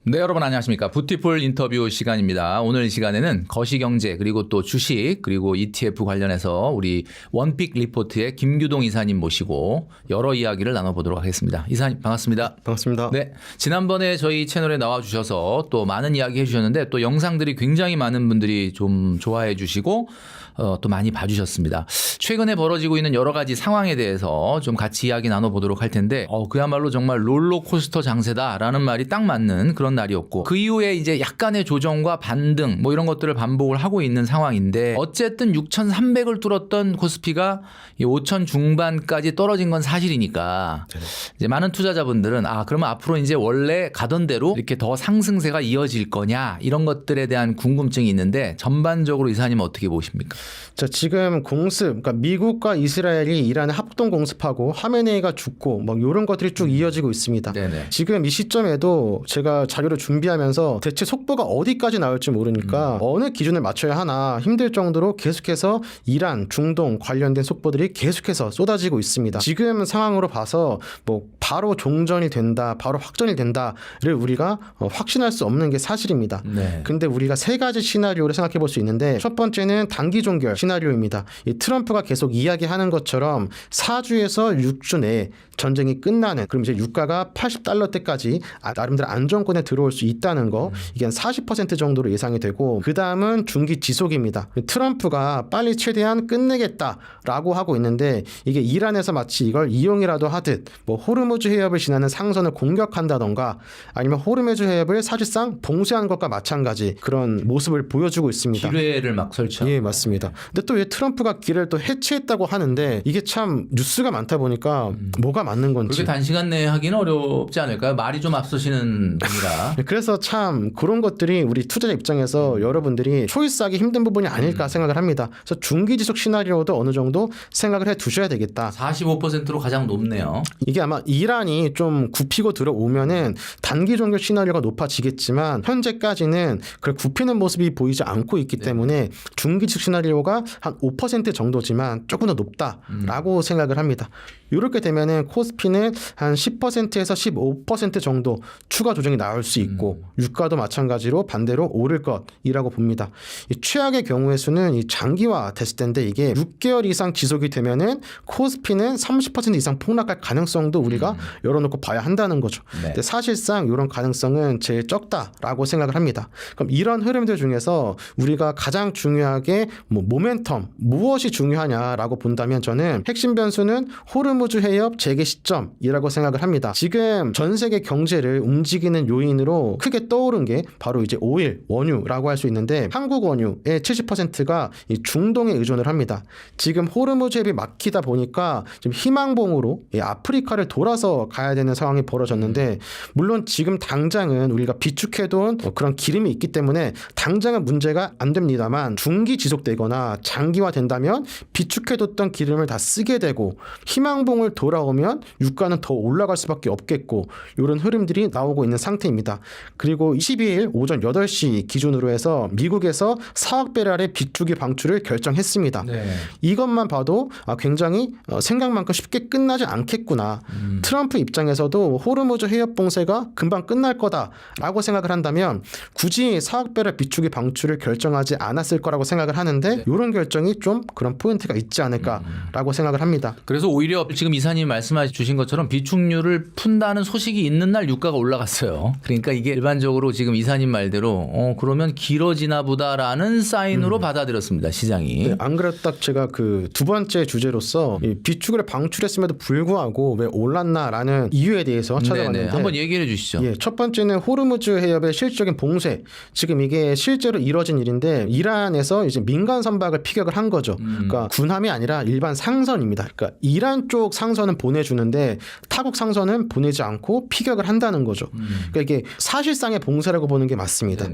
네, 여러분 안녕하십니까. 뷰티풀 인터뷰 시간입니다. 오늘 시간에는 거시경제 그리고 또 주식 그리고 ETF 관련해서 우리 원픽 리포트의 김규동 이사님 모시고 여러 이야기를 나눠보도록 하겠습니다. 이사님 반갑습니다. 반갑습니다. 네, 지난번에 저희 채널에 나와주셔서 또 많은 이야기 해주셨는데 또 영상들이 굉장히 많은 분들이 좀 좋아해 주시고 또 많이 봐주셨습니다. 최근에 벌어지고 있는 여러 가지 상황에 대해서 좀 같이 이야기 나눠보도록 할 텐데 그야말로 정말 롤러코스터 장세다라는 말이 딱 맞는 그런 날이었고 그 이후에 이제 약간의 조정과 반등 뭐 이런 것들을 반복을 하고 있는 상황인데 어쨌든 6,300을 뚫었던 코스피가 5,000 중반까지 떨어진 건 사실이니까 이제 많은 투자자분들은 그러면 앞으로 이제 원래 가던 대로 이렇게 더 상승세가 이어질 거냐 이런 것들에 대한 궁금증이 있는데 전반적으로 이사님 어떻게 보십니까? 자, 지금 공습, 그러니까 미국과 이스라엘이 이란에 합동 공습하고 하메네이가 죽고 막 이런 것들이 쭉 이어지고 있습니다. 네네. 지금 이 시점에도 제가 자료를 준비하면서 대체 속보가 어디까지 나올지 모르니까 어느 기준을 맞춰야 하나 힘들 정도로 계속해서 이란, 중동 관련된 속보들이 계속해서 쏟아지고 있습니다. 지금 상황으로 봐서 뭐 바로 종전이 된다, 바로 확전이 된다를 우리가 확신할 수 없는 게 사실입니다. 네. 근데 우리가 세 가지 시나리오를 생각해 볼 수 있는데 첫 번째는 단기 종결 시나리오입니다. 이 트럼프가 계속 이야기하는 것처럼 4주에서 6주 내에 전쟁이 끝나는, 그럼 이제 유가가 $80대까지 나름대로 안정권에 들어올 수 있다는 거, 이게 한 40% 정도로 예상이 되고, 그 다음은 중기 지속입니다. 트럼프가 빨리 최대한 끝내겠다라고 하고 있는데 이게 이란에서 마치 이걸 이용이라도 하듯 뭐 호르무즈 해협을 지나는 상선을 공격한다던가 아니면 호르무즈 해협을 사실상 봉쇄한 것과 마찬가지 그런 모습을 보여주고 있습니다. 기뢰를 막 설치하고. 예, 맞습니다. 근데 또 왜 트럼프가 기뢰를 또 해체했다고 하는데 이게 참 뉴스가 많다 보니까 뭐가 맞는 건지. 그렇게 단시간 내에 하기는 어렵지 않을까요? 말이 좀 앞서시는 분이라. 그래서 참 그런 것들이 우리 투자자 입장에서 여러분들이 초이스하기 힘든 부분이 아닐까 생각을 합니다. 그래서 중기 지속 시나리오도 어느 정도 생각을 해 두셔야 되겠다. 45%로 가장 높네요. 이게 아마 이란이 좀 굽히고 들어오면은 단기 종결 시나리오가 높아지겠지만 현재까지는 그 굽히는 모습이 보이지 않고 있기 때문에 중기 지속 시나리오가 한 5% 정도지만 조금 더 높다라고 생각을 합니다. 이렇게 되면은 코스피는 한 10%에서 15% 정도 추가 조정이 나올 수 있고 유가도 마찬가지로 반대로 오를 것이라고 봅니다. 이 최악의 경우의 수는 이 장기화 됐을 텐데 이게 6개월 이상 지속이 되면은 코스피는 30% 이상 폭락할 가능성도 우리가 열어놓고 봐야 한다는 거죠. 네. 근데 사실상 이런 가능성은 제일 적다라고 생각을 합니다. 그럼 이런 흐름들 중에서 우리가 가장 중요하게 뭐 모멘텀 무엇이 중요하냐라고 본다면 저는 핵심 변수는 호르무즈 해협 재개 시점이라고 생각을 합니다. 지금 전 세계 경제를 움직이는 요인으로 크게 떠오른 게 바로 이제 오일, 원유라고 할 수 있는데 한국 원유의 70%가 이 중동에 의존을 합니다. 지금 호르무즈 해협이 막히다 보니까 지금 희망봉으로 이 아프리카를 돌아서 가야 되는 상황이 벌어졌는데 물론 지금 당장은 우리가 비축해둔 그런 기름이 있기 때문에 당장은 문제가 안 됩니다만 중기 지속되거나 장기화 된다면 비축해뒀던 기름을 다 쓰게 되고 희망봉을 돌아오면 유가는 더 올라갈 수밖에 없겠고 이런 흐름들이 나오고 있는 상태입니다. 그리고 22일 오전 8시 기준으로 해서 미국에서 4억 배럴의 비축유 방출을 결정했습니다. 네. 이것만 봐도 굉장히 생각만큼 쉽게 끝나지 않겠구나. 트럼프 입장에서도 호르무즈 해협 봉쇄가 금방 끝날 거다라고 생각을 한다면 굳이 4억 배럴 비축유 방출을 결정하지 않았을 거라고 생각을 하는데 이런 결정이 좀 그런 포인트가 있지 않을까라고 생각을 합니다. 그래서 오히려 지금 이사님 말씀해 주신 것처럼 비축유를 푼다는 소식이 있는 날 유가가 올라갔어요. 그러니까 이게 일반적으로 지금 이사님 말대로 그러면 길어지나 보다라는 사인으로 받아들였습니다. 시장이. 네, 안 그래도 딱 제가 그 두 번째 주제로서 이 비축유를 방출했음에도 불구하고 왜 올랐나라는 이유에 대해서 찾아봤는데 네네. 한번 얘기해 주시죠. 예, 첫 번째는 호르무즈 해협의 실질적인 봉쇄. 지금 이게 실제로 이뤄진 일인데 이란에서 이제 민간 선박을 피격을 한 거죠. 그러니까 군함이 아니라 일반 상선입니다. 그러니까 이란 쪽 상선은 보내주는데 타국 상선은 보내지 않고 피격을 한다는 거죠. 그러니까 이게 사실상의 봉쇄라고 보는 게 맞습니다.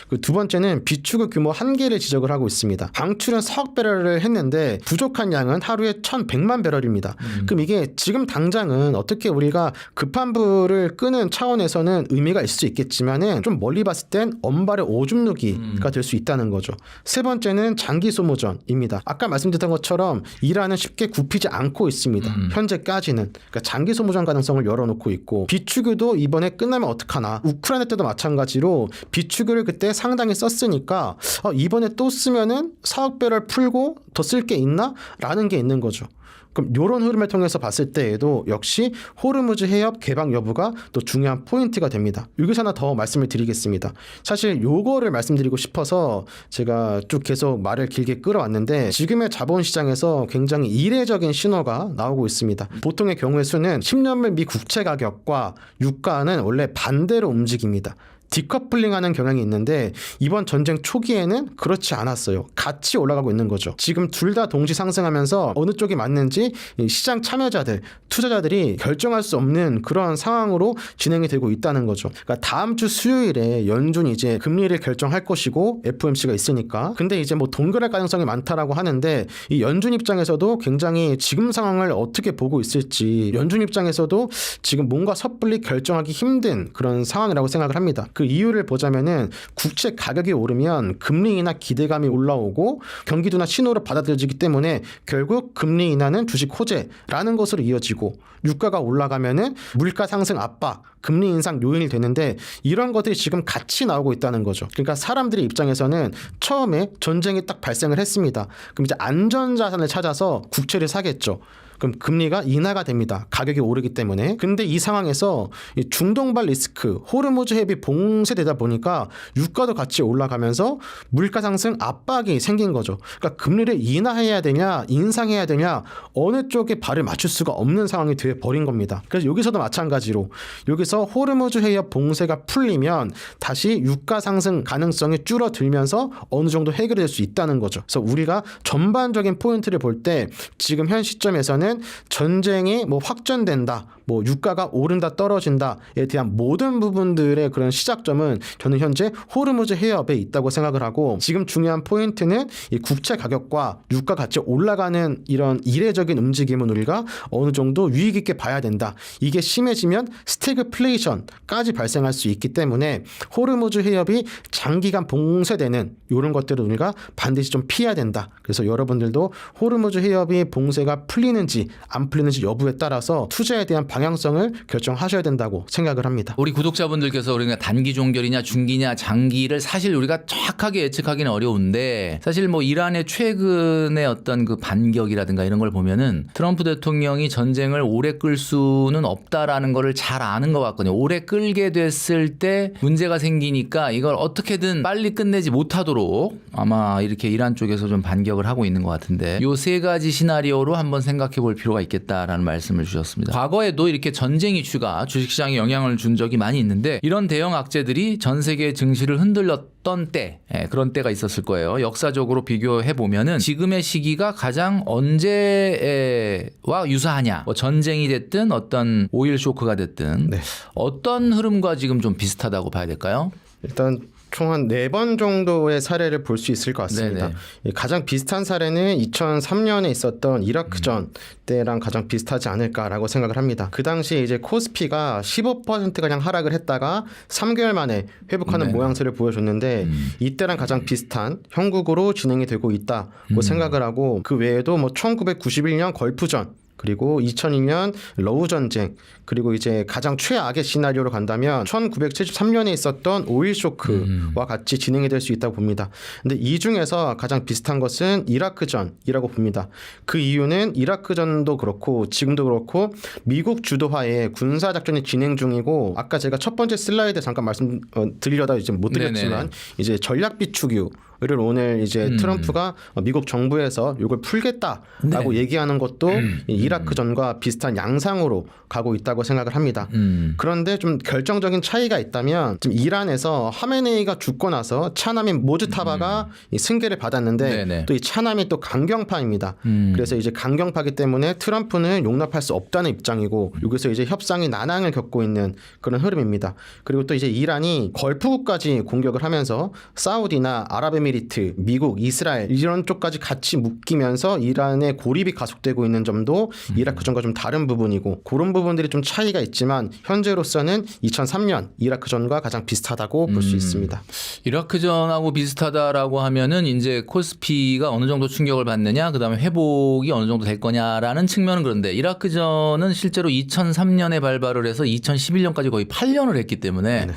그 두 번째는 비축유 규모 한계를 지적을 하고 있습니다. 방출은 4억 배럴을 했는데 부족한 양은 하루에 1,100만 배럴입니다. 그럼 이게 지금 당장은 어떻게 우리가 급한 불을 끄는 차원에서는 의미가 있을 수 있겠지만은 좀 멀리 봤을 땐 엄발의 오줌 누기가 될 수 있다는 거죠. 세 번째는 장기 소모전입니다. 아까 말씀드렸던 것처럼 이란은 쉽게 굽히지 않고 있습니다. 현재까지는. 그러니까 장기 소모전 가능성을 열어놓고 있고 비축유도 이번에 끝나면 어떡하나. 우크라이나 때도 마찬가지로 비축유를 그때 상당히 썼으니까 이번에 또 쓰면은 사업배를 풀고 더 쓸 게 있나? 라는 게 있는 거죠. 그럼 이런 흐름을 통해서 봤을 때에도 역시 호르무즈 해협 개방 여부가 또 중요한 포인트가 됩니다. 여기서 하나 더 말씀을 드리겠습니다. 사실 요거를 말씀드리고 싶어서 제가 쭉 계속 말을 길게 끌어왔는데 지금의 자본시장에서 굉장히 이례적인 신호가 나오고 있습니다. 보통의 경우의 수는 10년물 미 국채 가격과 유가는 원래 반대로 움직입니다. 디커플링하는 경향이 있는데 이번 전쟁 초기에는 그렇지 않았어요. 같이 올라가고 있는 거죠. 지금 둘 다 동시 상승하면서 어느 쪽이 맞는지 시장 참여자들, 투자자들이 결정할 수 없는 그런 상황으로 진행이 되고 있다는 거죠. 그러니까 다음 주 수요일에 연준이 이제 금리를 결정할 것이고 FOMC가 있으니까. 근데 이제 뭐 동결할 가능성이 많다라고 하는데 이 연준 입장에서도 굉장히 지금 상황을 어떻게 보고 있을지 연준 입장에서도 지금 뭔가 섣불리 결정하기 힘든 그런 상황이라고 생각을 합니다. 그 이유를 보자면은 국채 가격이 오르면 금리 인하 기대감이 올라오고 경기도나 신호를 받아들여지기 때문에 결국 금리 인하는 주식 호재라는 것으로 이어지고 유가가 올라가면은 물가 상승 압박, 금리 인상 요인이 되는데 이런 것들이 지금 같이 나오고 있다는 거죠. 그러니까 사람들의 입장에서는 처음에 전쟁이 딱 발생을 했습니다. 그럼 이제 안전자산을 찾아서 국채를 사겠죠. 그럼 금리가 인하가 됩니다. 가격이 오르기 때문에. 근데 이 상황에서 이 중동발 리스크, 호르무즈 해협이 봉쇄되다 보니까 유가도 같이 올라가면서 물가 상승 압박이 생긴 거죠. 그러니까 금리를 인하해야 되냐, 인상해야 되냐 어느 쪽에 발을 맞출 수가 없는 상황이 돼 버린 겁니다. 그래서 여기서도 마찬가지로 여기서 호르무즈 해협 봉쇄가 풀리면 다시 유가 상승 가능성이 줄어들면서 어느 정도 해결될 수 있다는 거죠. 그래서 우리가 전반적인 포인트를 볼 때 지금 현 시점에서는 전쟁이 뭐 확전된다, 뭐 유가가 오른다 떨어진다에 대한 모든 부분들의 그런 시작점은 저는 현재 호르무즈 해협에 있다고 생각을 하고 지금 중요한 포인트는 이 국채 가격과 유가 같이 올라가는 이런 이례적인 움직임은 우리가 어느 정도 유의 깊게 봐야 된다. 이게 심해지면 스태그플레이션까지 발생할 수 있기 때문에 호르무즈 해협이 장기간 봉쇄되는 이런 것들을 우리가 반드시 좀 피해야 된다. 그래서 여러분들도 호르무즈 해협이 봉쇄가 풀리는지 안 풀리는지 여부에 따라서 투자에 대한 방향성을 결정하셔야 된다고 생각을 합니다. 우리 구독자분들께서 우리가 단기 종결이냐 중기냐 장기를 사실 우리가 정확하게 예측하기는 어려운데 사실 뭐 이란의 최근의 어떤 그 반격이라든가 이런 걸 보면은 트럼프 대통령이 전쟁을 오래 끌 수는 없다라는 거를 잘 아는 것 같거든요. 오래 끌게 됐을 때 문제가 생기니까 이걸 어떻게든 빨리 끝내지 못하도록 아마 이렇게 이란 쪽에서 좀 반격을 하고 있는 것 같은데 요 세 가지 시나리오로 한번 생각해 볼 필요가 있겠다라는 말씀을 주셨습니다. 과거에도 이렇게 전쟁 이슈가 주식시장에 영향을 준 적이 많이 있는데 이런 대형 악재들이 전 세계 증시를 흔들렸던 때 그런 때가 있었을 거예요. 역사적으로 비교해 보면은 지금의 시기가 가장 언제와 유사하냐 뭐 전쟁이 됐든 어떤 오일 쇼크가 됐든 네. 어떤 흐름과 지금 좀 비슷하다고 봐야 될까요? 일단 총 한 4번 정도의 사례를 볼 수 있을 것 같습니다. 가장 비슷한 사례는 2003년에 있었던 이라크전 때랑 가장 비슷하지 않을까라고 생각을 합니다. 그 당시에 이제 코스피가 15%가량 하락을 했다가 3개월 만에 회복하는 모양새를 보여줬는데 이때랑 가장 비슷한 형국으로 진행이 되고 있다고 생각을 하고 그 외에도 뭐 1991년 걸프전 그리고 2002년 러우 전쟁 그리고 이제 가장 최악의 시나리오로 간다면 1973년에 있었던 오일 쇼크와 같이 진행이 될 수 있다고 봅니다. 근데 이 중에서 가장 비슷한 것은 이라크전이라고 봅니다. 그 이유는 이라크전도 그렇고 지금도 그렇고 미국 주도하에 군사 작전이 진행 중이고 아까 제가 첫 번째 슬라이드 잠깐 말씀 드리려다 이제 못 드렸지만 이제 전략 비축유 를 오늘 이제 트럼프가 미국 정부에서 이걸 풀겠다라고 얘기하는 것도 이라크전과 비슷한 양상으로 가고 있다고 생각을 합니다. 그런데 좀 결정적인 차이가 있다면 지금 이란에서 하메네이가 죽고 나서 차남인 모즈타바가 이 승계를 받았는데 또 이 차남이 또 강경파입니다. 그래서 이제 강경파기 때문에 트럼프는 용납할 수 없다는 입장이고 여기서 이제 협상이 난항을 겪고 있는 그런 흐름입니다. 그리고 또 이제 이란이 걸프국까지 공격을 하면서 사우디나 아랍에미리트, 미국, 이스라엘 이런 쪽까지 같이 묶이면서 이란의 고립이 가속되고 있는 점도 이라크전과 좀 다른 부분이고 그런 부분들이 좀 차이가 있지만 현재로서는 2003년 이라크전과 가장 비슷하다고 볼 수 있습니다. 이라크전하고 비슷하다라고 하면은 이제 코스피가 어느 정도 충격을 받느냐, 그다음에 회복이 어느 정도 될 거냐라는 측면은 그런데 이라크전은 실제로 2003년에 발발을 해서 2011년까지 거의 8년을 했기 때문에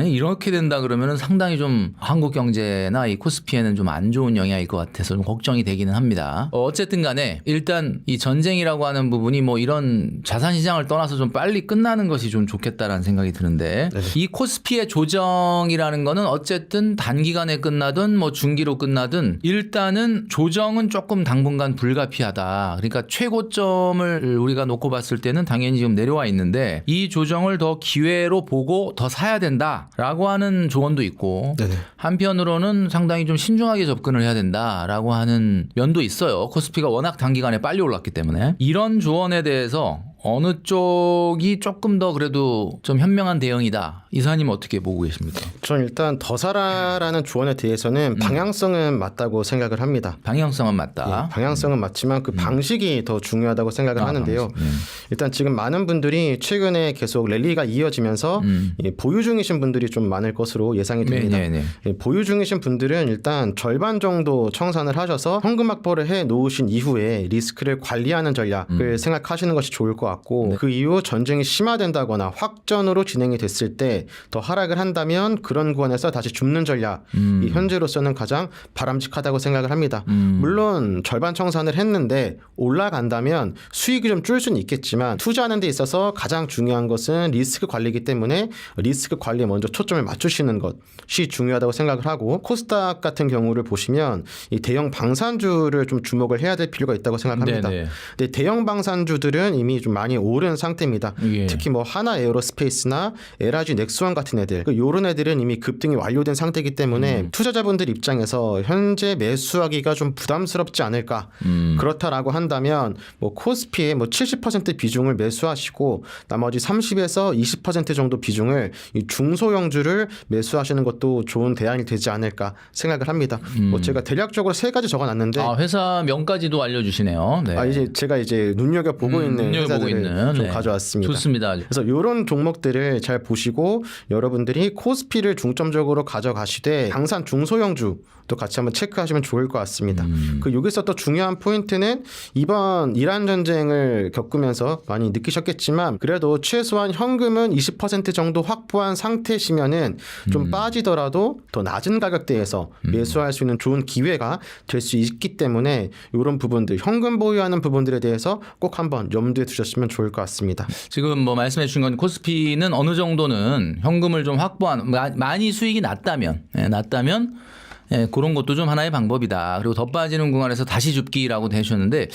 이렇게 된다 그러면은 상당히 좀 한국 경제나 이 코스피에는 좀 안 좋은 영향일 것 같아서 좀 걱정이 되기는 합니다. 어쨌든 간에 일단 이 전쟁이라고 하는 부분이 뭐 이런 자산 시장을 떠나서 좀 빨리 끝나는 것이 좀 좋겠다라는 생각이 드는데 이 코스피의 조정이라는 거는 어쨌든 단기간에 끝나든 뭐 중기로 끝나든 일단은 조정은 조금 당분간 불가피하다. 그러니까 최고점을 우리가 놓고 봤을 때는 당연히 지금 내려와 있는데 이 조정을 더 기회로 보고 더 사야 된다. 라고 하는 조언도 있고 네네. 한편으로는 상당히 좀 신중하게 접근을 해야 된다라고 하는 면도 있어요. 코스피가 워낙 단기간에 빨리 올랐기 때문에 이런 조언에 대해서 어느 쪽이 조금 더 그래도 좀 현명한 대응이다. 이사님 어떻게 보고 계십니까? 저는 일단 더 사라라는 조언에 대해서는 방향성은 맞다고 생각을 합니다. 방향성은 맞다. 예, 방향성은 맞지만 그 방식이 더 중요하다고 생각을 하는데요. 방식. 일단 지금 많은 분들이 최근에 계속 랠리가 이어지면서 보유 중이신 분들이 좀 많을 것으로 예상이 됩니다. 예, 보유 중이신 분들은 일단 절반 정도 청산을 하셔서 현금 확보를 해 놓으신 이후에 리스크를 관리하는 전략을 생각하시는 것이 좋을 것 같고 그 이후 전쟁이 심화된다거나 확전으로 진행이 됐을 때 더 하락을 한다면 그런 구간에서 다시 줍는 전략이 현재로서는 가장 바람직하다고 생각을 합니다. 물론 절반 청산을 했는데 올라간다면 수익이 좀 줄 수는 있겠지만 투자하는 데 있어서 가장 중요한 것은 리스크 관리이기 때문에 리스크 관리에 먼저 초점을 맞추시는 것이 중요하다고 생각을 하고 코스닥 같은 경우를 보시면 이 대형 방산주를 좀 주목을 해야 될 필요가 있다고 생각합니다. 근데 대형 방산주들은 이미 좀 많이 오른 상태입니다. 특히 뭐 하나 에어로스페이스나 LRG 넥스원 같은 애들 이런 애들은 이미 급등이 완료된 상태이기 때문에 투자자분들 입장에서 현재 매수하기가 좀 부담스럽지 않을까. 그렇다라고 한다면 뭐 코스피의 뭐 70% 비중을 매수하시고 나머지 30에서 20% 정도 비중을 이 중소형주를 매수하시는 것도 좋은 대안이 되지 않을까 생각을 합니다. 뭐 제가 대략적으로 세 가지 적어놨는데 회사 명까지도 알려주시네요. 네. 이제 제가 이제 눈여겨 보고 있는 회사들을 좀 가져왔습니다. 좋습니다. 그래서 이런 종목들을 잘 보시고 여러분들이 코스피를 중점적으로 가져가시되 방산 중소형주도 같이 한번 체크하시면 좋을 것 같습니다. 그 여기서 또 중요한 포인트는 이번 이란 전쟁을 겪으면서 많이 느끼셨겠지만 그래도 최소한 현금은 20% 정도 확보한 상태시면은 좀 빠지더라도 더 낮은 가격대에서 매수할 수 있는 좋은 기회가 될 수 있기 때문에 이런 부분들 현금 보유하는 부분들에 대해서 꼭 한번 염두에 두셨으면 좋을 것 같습니다. 지금 뭐 말씀해 주신 건 코스피는 어느 정도는 현금을 좀 확보한 많이 수익이 났다면 그런 것도 좀 하나의 방법이다. 그리고 더 빠지는 구간에서 다시 줍기라고 되셨는데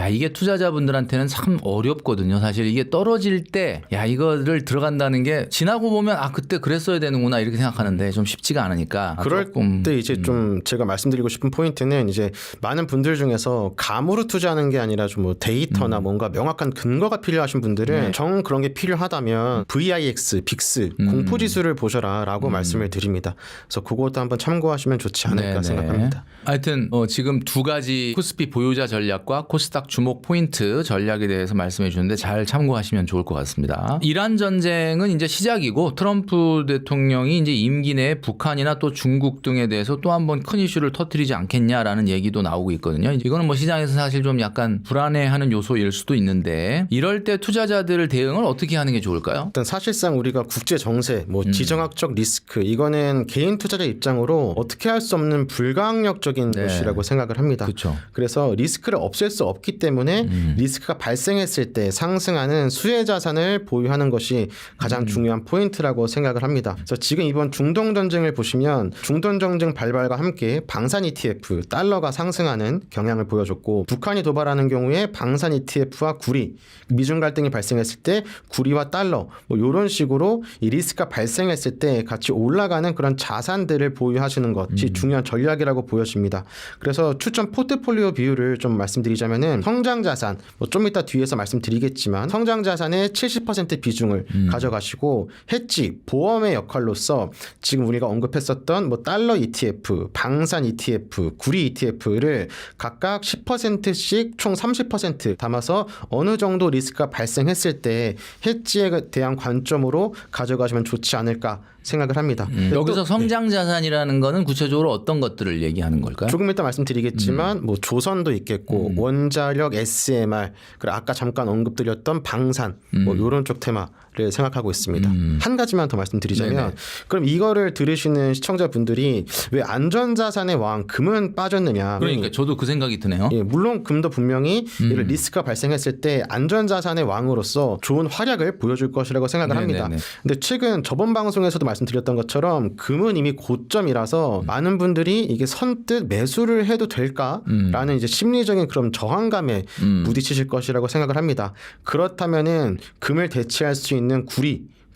이게 투자자분들한테는 참 어렵거든요. 사실 이게 떨어질 때 이거를 들어간다는 게 지나고 보면 그때 그랬어야 되는구나 이렇게 생각하는데 좀 쉽지가 않으니까 그럴 때 이제 좀 제가 말씀드리고 싶은 포인트는 이제 많은 분들 중에서 감으로 투자하는 게 아니라 좀 뭐 데이터나 뭔가 명확한 근거가 필요하신 분들은 정 그런 게 필요하다면 VIX, 빅스 공포지수를 보셔라라고 말씀을 드립니다. 그래서 그것도 한번 참고하시면 좋지 않을까 생각합니다. 하여튼 지금 두 가지 코스피 보유자 전략과 코스닥 주목 포인트 전략에 대해서 말씀해 주는데 잘 참고하시면 좋을 것 같습니다. 이란 전쟁은 이제 시작이고 트럼프 대통령이 이제 임기 내에 북한이나 또 중국 등에 대해서 또 한번 큰 이슈를 터뜨리지 않겠냐라는 얘기도 나오고 있거든요. 이거는 뭐 시장에서 사실 좀 약간 불안해하는 요소일 수도 있는데 이럴 때 투자자들 대응을 어떻게 하는 게 좋을까요? 일단 사실상 우리가 국제 정세, 뭐 지정학적 리스크 이거는 개인 투자자 입장으로 어떻게 할 수 없는 불가항력적인 것이라고 생각을 합니다. 그쵸. 그래서 리스크를 없앨 수 없기 때문에 리스크가 발생했을 때 상승하는 수혜 자산을 보유하는 것이 가장 중요한 포인트라고 생각을 합니다. 그래서 지금 이번 중동 전쟁을 보시면 중동 전쟁 발발과 함께 방산 ETF 달러가 상승하는 경향을 보여줬고 북한이 도발하는 경우에 방산 ETF와 구리 미중 갈등이 발생했을 때 구리와 달러 뭐 이런 식으로 이 리스크가 발생했을 때 같이 올라가는 그런 자산들을 보유하시는 것이 중요한 전략이라고 보여집니다. 그래서 추천 포트폴리오 비율을 좀 말씀드리자면은 성장 자산 뭐 좀 이따 뒤에서 말씀드리겠지만 성장 자산의 70% 비중을 가져가시고 해지 보험의 역할로서 지금 우리가 언급했었던 뭐 달러 ETF, 방산 ETF, 구리 ETF를 각각 10%씩 총 30% 담아서 어느 정도 리스크가 발생했을 때 해지에 대한 관점으로 가져가시면 좋지 않을까 생각을 합니다. 여기서 성장 자산이라는 거는 구체적으로 어떤 것들을 얘기하는 걸까요? 조금 이따 말씀드리겠지만 뭐 조선도 있겠고 원자력 SMR 그리고 아까 잠깐 언급드렸던 방산 뭐 이런 쪽 테마를 생각하고 있습니다. 한 가지만 더 말씀드리자면 네네. 그럼 이거를 들으시는 시청자분들이 왜 안전자산의 왕 금은 빠졌느냐? 그러니까 저도 그 생각이 드네요. 예, 물론 금도 분명히 이런 리스크가 발생했을 때 안전자산의 왕으로서 좋은 활약을 보여줄 것이라고 생각을 합니다. 네네네. 근데 최근 저번 방송에서도 말씀드렸던 것처럼 금은 이미 고점이라서 많은 분들이 이게 선뜻 매수를 해도 될까라는 이제 심리적인 그런 저항감에 부딪히실 것이라고 생각을 합니다. 그렇다면은 금을 대체할 수 있는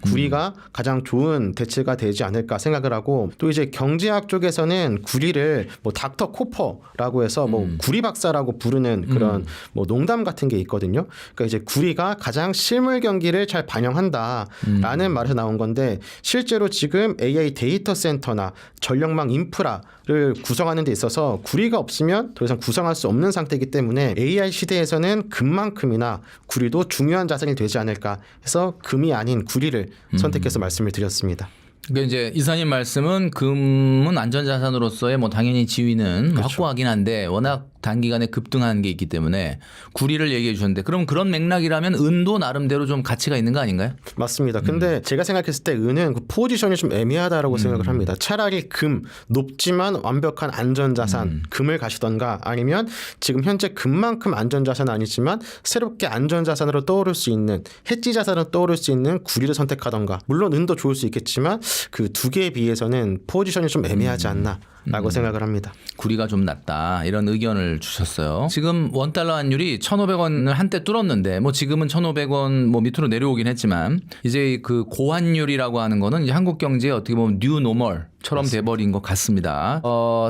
구리가 가장 좋은 대체가 되지 않을까 생각을 하고 또 이제 경제학 쪽에서는 구리를 뭐 닥터 코퍼라고 해서 뭐 구리 박사라고 부르는 그런 뭐 농담 같은 게 있거든요. 그러니까 이제 구리가 가장 실물 경기를 잘 반영한다라는 말에서 나온 건데 실제로 지금 AI 데이터 센터나 전력망 인프라를 구성하는 데 있어서 구리가 없으면 더 이상 구성할 수 없는 상태이기 때문에 AI 시대에서는 금만큼이나 구리도 중요한 자산이 되지 않을까 해서 금이 아닌 구리를 선택해서 말씀을 드렸습니다. 그러니까 이제 이사님 말씀은 금은 안전자산으로서의 뭐 당연히 지위는 확고하긴 한데 워낙 단기간에 급등한 게 있기 때문에 구리를 얘기해 주셨는데 그럼 그런 맥락이라면 은도 나름대로 좀 가치가 있는 거 아닌가요? 맞습니다. 근데 제가 생각했을 때 은은 그 포지션이 좀 애매하다라고 생각을 합니다. 차라리 금 높지만 완벽한 안전자산 금을 가시던가 아니면 지금 현재 금만큼 안전자산은 아니지만 새롭게 안전자산으로 떠오를 수 있는 해지 자산으로 떠오를 수 있는 구리를 선택하던가 물론 은도 좋을 수 있겠지만 그 두 개에 비해서는 포지션이 좀 애매하지 않나라고 생각을 합니다. 구리가 좀 낮다 이런 의견을 주셨어요. 지금 원달러 환율이 1,500원을 한때 뚫었는데 뭐 지금은 1,500원 뭐 밑으로 내려오긴 했지만 이제 그 고환율이라고 하는 거는 이제 한국 경제에 어떻게 보면 뉴 노멀처럼 돼버린 것 같습니다.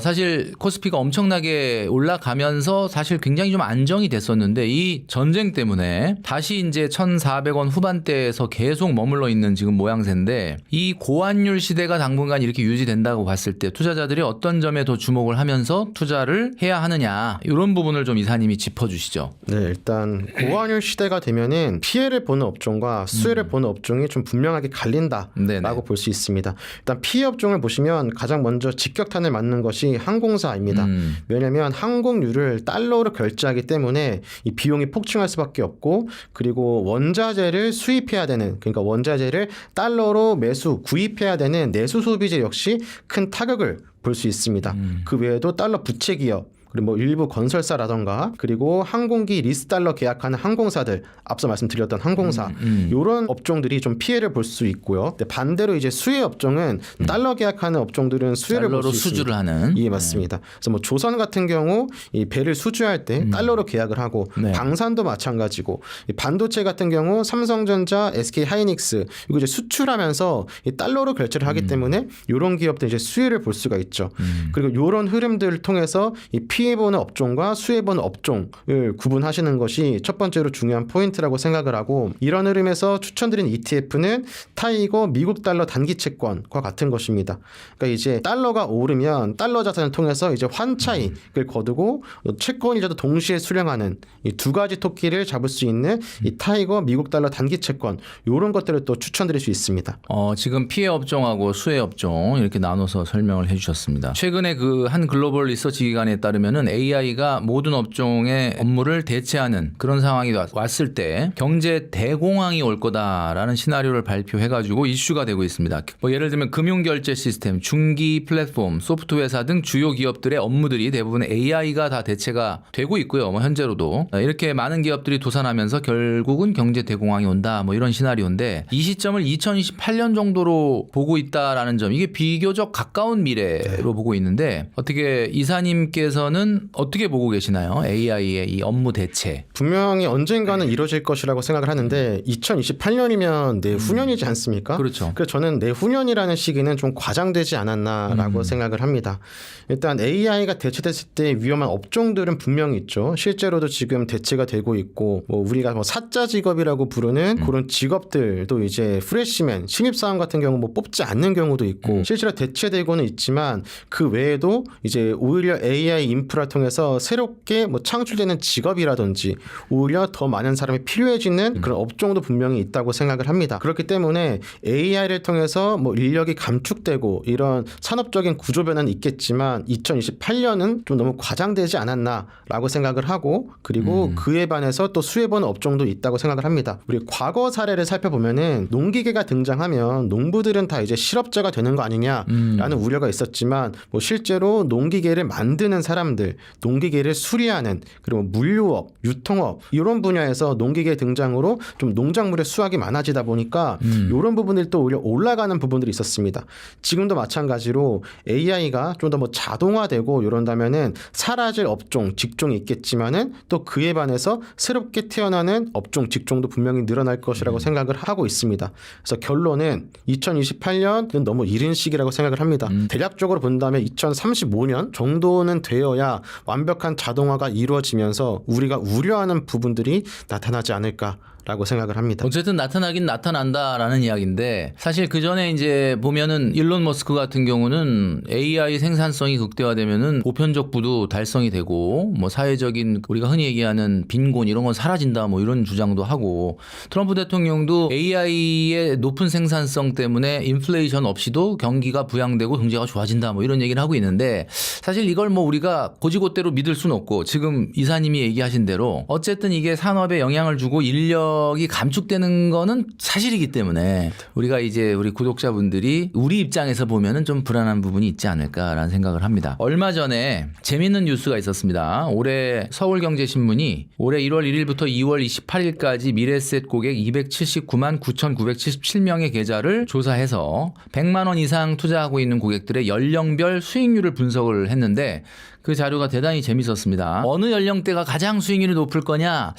사실 코스피가 엄청나게 올라가면서 사실 굉장히 좀 안정이 됐었는데 이 전쟁 때문에 다시 이제 1,400원 후반대에서 계속 머물러 있는 지금 모양새인데 이 고환율 시대가 당분간 이렇게 유지된다고 봤을 때 투자자들이 어떤 점에 더 주목을 하면서 투자를 해야 하느냐 이런 부분을 좀 이사님이 짚어주시죠. 네, 일단 고환율 시대가 되면은 피해를 보는 업종과 수혜를 보는 업종이 좀 분명하게 갈린다라고 볼 수 있습니다. 일단 피해 업종을 보시면 가장 먼저 직격탄을 맞는 것이 항공사입니다. 왜냐하면 항공료를 달러로 결제하기 때문에 이 비용이 폭증할 수밖에 없고 그리고 원자재를 수입해야 되는 그러니까 원자재를 달러로 구입해야 되는 내수 소비재 역시 큰 타격을 볼 수 있습니다. 그 외에도 달러 부채 기업 그리고 뭐 일부 건설사라던가 그리고 항공기 리스달러 계약하는 항공사들 앞서 말씀드렸던 항공사 이런 업종들이 좀 피해를 볼 수 있고요. 근데 반대로 이제 수혜 업종은 달러 계약하는 업종들은 수혜를 볼 수 있습니다. 수주를 하는. 예, 맞습니다. 그래서 뭐 조선 같은 경우 이 배를 수주할 때 달러로 계약을 하고 방산도 마찬가지고 이 반도체 같은 경우 삼성전자, SK 하이닉스 이거 이제 수출하면서 이 달러로 결제를 하기 때문에 이런 기업들 이제 수혜를 볼 수가 있죠. 그리고 이런 흐름들을 통해서 이 피해보는 업종과 수혜보는 업종을 구분하시는 것이 첫 번째로 중요한 포인트라고 생각을 하고 이런 흐름에서 추천드린 ETF는 타이거 미국 달러 단기 채권과 같은 것입니다. 그러니까 이제 달러가 오르면 달러 자산을 통해서 이제 환차익을 거두고 채권이자도 동시에 수령하는 이 두 가지 토끼를 잡을 수 있는 이 타이거 미국 달러 단기 채권 이런 것들을 또 추천드릴 수 있습니다. 지금 피해 업종하고 수혜 업종 이렇게 나눠서 설명을 해주셨습니다. 최근에 그 한 글로벌 리서치 기관에 따르면은 AI가 모든 업종의 업무를 대체하는 그런 상황이 왔을 때 경제 대공황이 올 거다라는 시나리오를 발표해가지고 이슈가 되고 있습니다. 뭐 예를 들면 금융결제 시스템, 중기 플랫폼, 소프트웨어사 등 주요 기업들의 업무들이 대부분 AI가 다 대체가 되고 있고요. 뭐 현재로도 이렇게 많은 기업들이 도산하면서 결국은 경제 대공황이 온다. 뭐 이런 시나리오인데 이 시점을 2028년 정도로 보고 있다라는 점 이게 비교적 가까운 미래로 보고 있는데 어떻게 이사님께서는 어떻게 보고 계시나요? AI의 이 업무 대체. 분명히 언젠가는 이루어질 것이라고 생각을 하는데 2028년이면 내후년이지 않습니까? 그렇죠. 그래서 저는 내후년이라는 시기는 좀 과장되지 않았나라고 생각을 합니다. 일단 AI가 대체됐을 때 위험한 업종들은 분명히 있죠. 실제로도 지금 대체가 되고 있고 뭐 우리가 뭐 사자 직업이라고 부르는 그런 직업들도 이제 프레시맨 신입사원 같은 경우 뭐 뽑지 않는 경우도 있고 실제로 대체되고는 있지만 그 외에도 이제 오히려 AI 인프라를 통해서 새롭게 뭐 창출되는 직업이라든지 오히려 더 많은 사람이 필요해지는 그런 업종도 분명히 있다고 생각을 합니다. 그렇기 때문에 AI를 통해서 뭐 인력이 감축되고 이런 산업적인 구조 변화는 있겠지만 2028년은 좀 너무 과장되지 않았나라고 생각을 하고 그리고 그에 반해서 또 수혜보는 업종도 있다고 생각을 합니다. 우리 과거 사례를 살펴보면은 농기계가 등장하면 농부들은 다 이제 실업자가 되는 거 아니냐라는 우려가 있었지만 뭐 실제로 농기계를 만드는 사람들, 농기계를 수리하는 그리고 물류업, 유통업 이런 분야에서 농기계 등장으로 좀 농작물의 수확이 많아지다 보니까 이런 부분들이 또 오히려 올라가는 부분들이 있었습니다. 지금도 마찬가지로 AI가 좀 더 뭐 자동화되고 이런다면은 사라질 업종, 직종이 있겠지만은 또 그에 반해서 새롭게 태어나는 업종, 직종도 분명히 늘어날 것이라고 생각을 하고 있습니다. 그래서 결론은 2028년은 너무 이른 시기라고 생각을 합니다. 대략적으로 본다면 2035년 정도는 되어야 완벽한 자동화가 이루어지면서 우리가 우려하는 부분들이 나타나지 않을까라고 생각을 합니다. 어쨌든 나타나긴 나타난다라는 이야기인데 사실 그 전에 이제 보면은 일론 머스크 같은 경우는 AI 생산성이 극대화되면은 보편적 부도 달성이 되고 뭐 사회적인 우리가 흔히 얘기하는 빈곤 이런 건 사라진다 뭐 이런 주장도 하고 트럼프 대통령도 AI의 높은 생산성 때문에 인플레이션 없이도 경기가 부양되고 경제가 좋아진다 뭐 이런 얘기를 하고 있는데 사실 이걸 뭐 우리가 고지고대로 믿을 수는 없고 지금 이사님이 얘기하신 대로 어쨌든 이게 산업에 영향을 주고 인력이 감축되는 거는 사실이기 때문에 우리가 이제 우리 구독자분들이 우리 입장에서 보면은 좀 불안한 부분이 있지 않을까라는 생각을 합니다. 얼마 전에 재밌는 뉴스가 있었습니다. 올해 서울경제신문이 올해 1월 1일부터 2월 28일까지 미래에셋 고객 279만 9,977명의 계좌를 조사해서 100만 원 이상 투자하고 있는 고객들의 연령별 수익률을 분석을 했는데 그 자료가 대단히 재밌었습니다. 어느 연령대가 가장 수익률이 높을 거냐?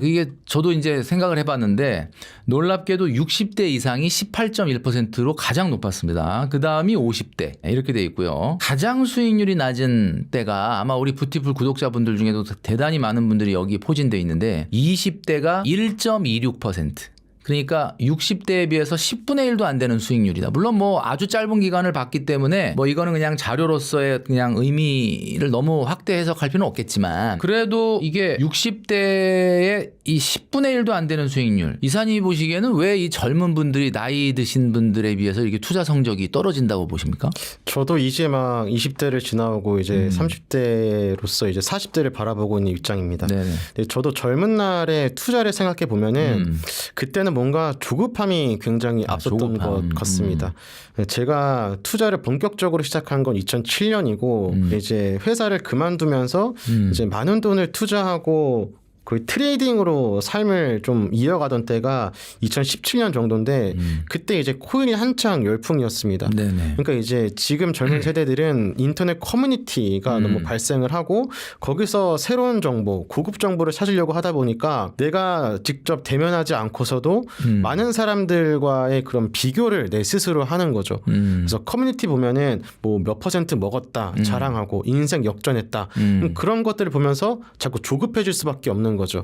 이게 저도 이제 생각을 해봤는데 놀랍게도 60대 이상이 18.1%로 가장 높았습니다. 그 다음이 50대 이렇게 돼 있고요. 가장 수익률이 낮은 때가 아마 우리 뷰티풀 구독자분들 중에도 대단히 많은 분들이 여기 포진돼 있는데 20대가 1.26%. 그러니까 60대에 비해서 10분의 1도 안 되는 수익률이다. 물론 뭐 아주 짧은 기간을 봤기 때문에 뭐 이거는 그냥 자료로서의 그냥 의미를 너무 확대 해석할 필요는 없겠지만 그래도 이게 60대의 이 10분의 1도 안 되는 수익률. 이사님이 보시기에는 왜 이 젊은 분들이 나이 드신 분들에 비해서 이렇게 투자 성적이 떨어진다고 보십니까? 저도 이제 막 20대를 지나고 이제 30대로서 이제 40대를 바라보고 있는 입장입니다. 네네. 근데 저도 젊은 날에 투자를 생각해 보면은 그때는 뭔가 조급함이 굉장히 앞섰던 조급함. 것 같습니다. 제가 투자를 본격적으로 시작한 건 2007년이고 이제 회사를 그만두면서 이제 많은 돈을 투자하고 거의 트레이딩으로 삶을 좀 이어가던 때가 2017년 정도인데 그때 이제 코인이 한창 열풍이었습니다. 네네. 그러니까 이제 지금 젊은 세대들은 인터넷 커뮤니티가 너무 발생을 하고 거기서 새로운 정보, 고급 정보를 찾으려고 하다 보니까 내가 직접 대면하지 않고서도 많은 사람들과의 그런 비교를 내 스스로 하는 거죠. 그래서 커뮤니티 보면은 뭐 몇 퍼센트 먹었다 자랑하고 인생 역전했다 그런 것들을 보면서 자꾸 조급해질 수밖에 없는 거죠.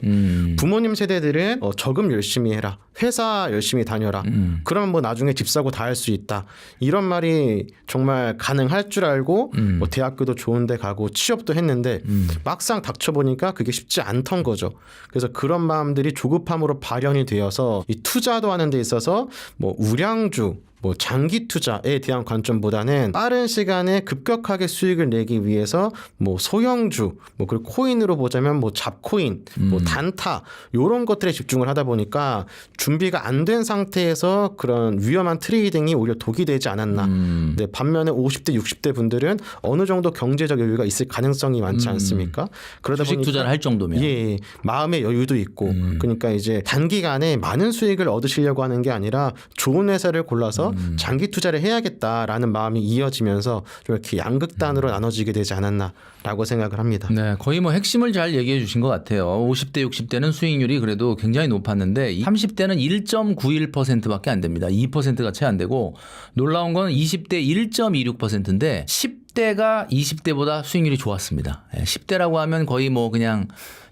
부모님 세대들은 저금 열심히 해라. 회사 열심히 다녀라. 그러면 뭐 나중에 집 사고 다 할 수 있다. 이런 말이 정말 가능할 줄 알고 뭐 대학교도 좋은 데 가고 취업도 했는데 막상 닥쳐보니까 그게 쉽지 않던 거죠. 그래서 그런 마음들이 조급함으로 발현이 되어서 이 투자도 하는 데 있어서 뭐 우량주 뭐 장기 투자에 대한 관점보다는 빠른 시간에 급격하게 수익을 내기 위해서 뭐 소형주, 뭐 그리고 코인으로 보자면 뭐 잡코인, 뭐 단타 이런 것들에 집중을 하다 보니까 준비가 안 된 상태에서 그런 위험한 트레이딩이 오히려 독이 되지 않았나. 근데 반면에 50대, 60대 분들은 어느 정도 경제적 여유가 있을 가능성이 많지 않습니까? 그러다 주식 보니까 투자를 할 정도면 예, 마음의 여유도 있고 그러니까 이제 단기간에 많은 수익을 얻으시려고 하는 게 아니라 좋은 회사를 골라서 장기 투자를 해야겠다라는 마음이 이어지면서 좀 이렇게 양극단으로 나눠지게 되지 않았나라고 생각을 합니다. 네, 거의 뭐 핵심을 잘 얘기해 주신 것 같아요. 50대, 60대는 수익률이 그래도 굉장히 높았는데 30대는 1.91%밖에 안 됩니다. 2%가 채 안 되고 놀라운 건 20대 1.26%인데 10대가 20대보다 수익률이 좋았습니다. 10대라고 하면 거의 뭐 그냥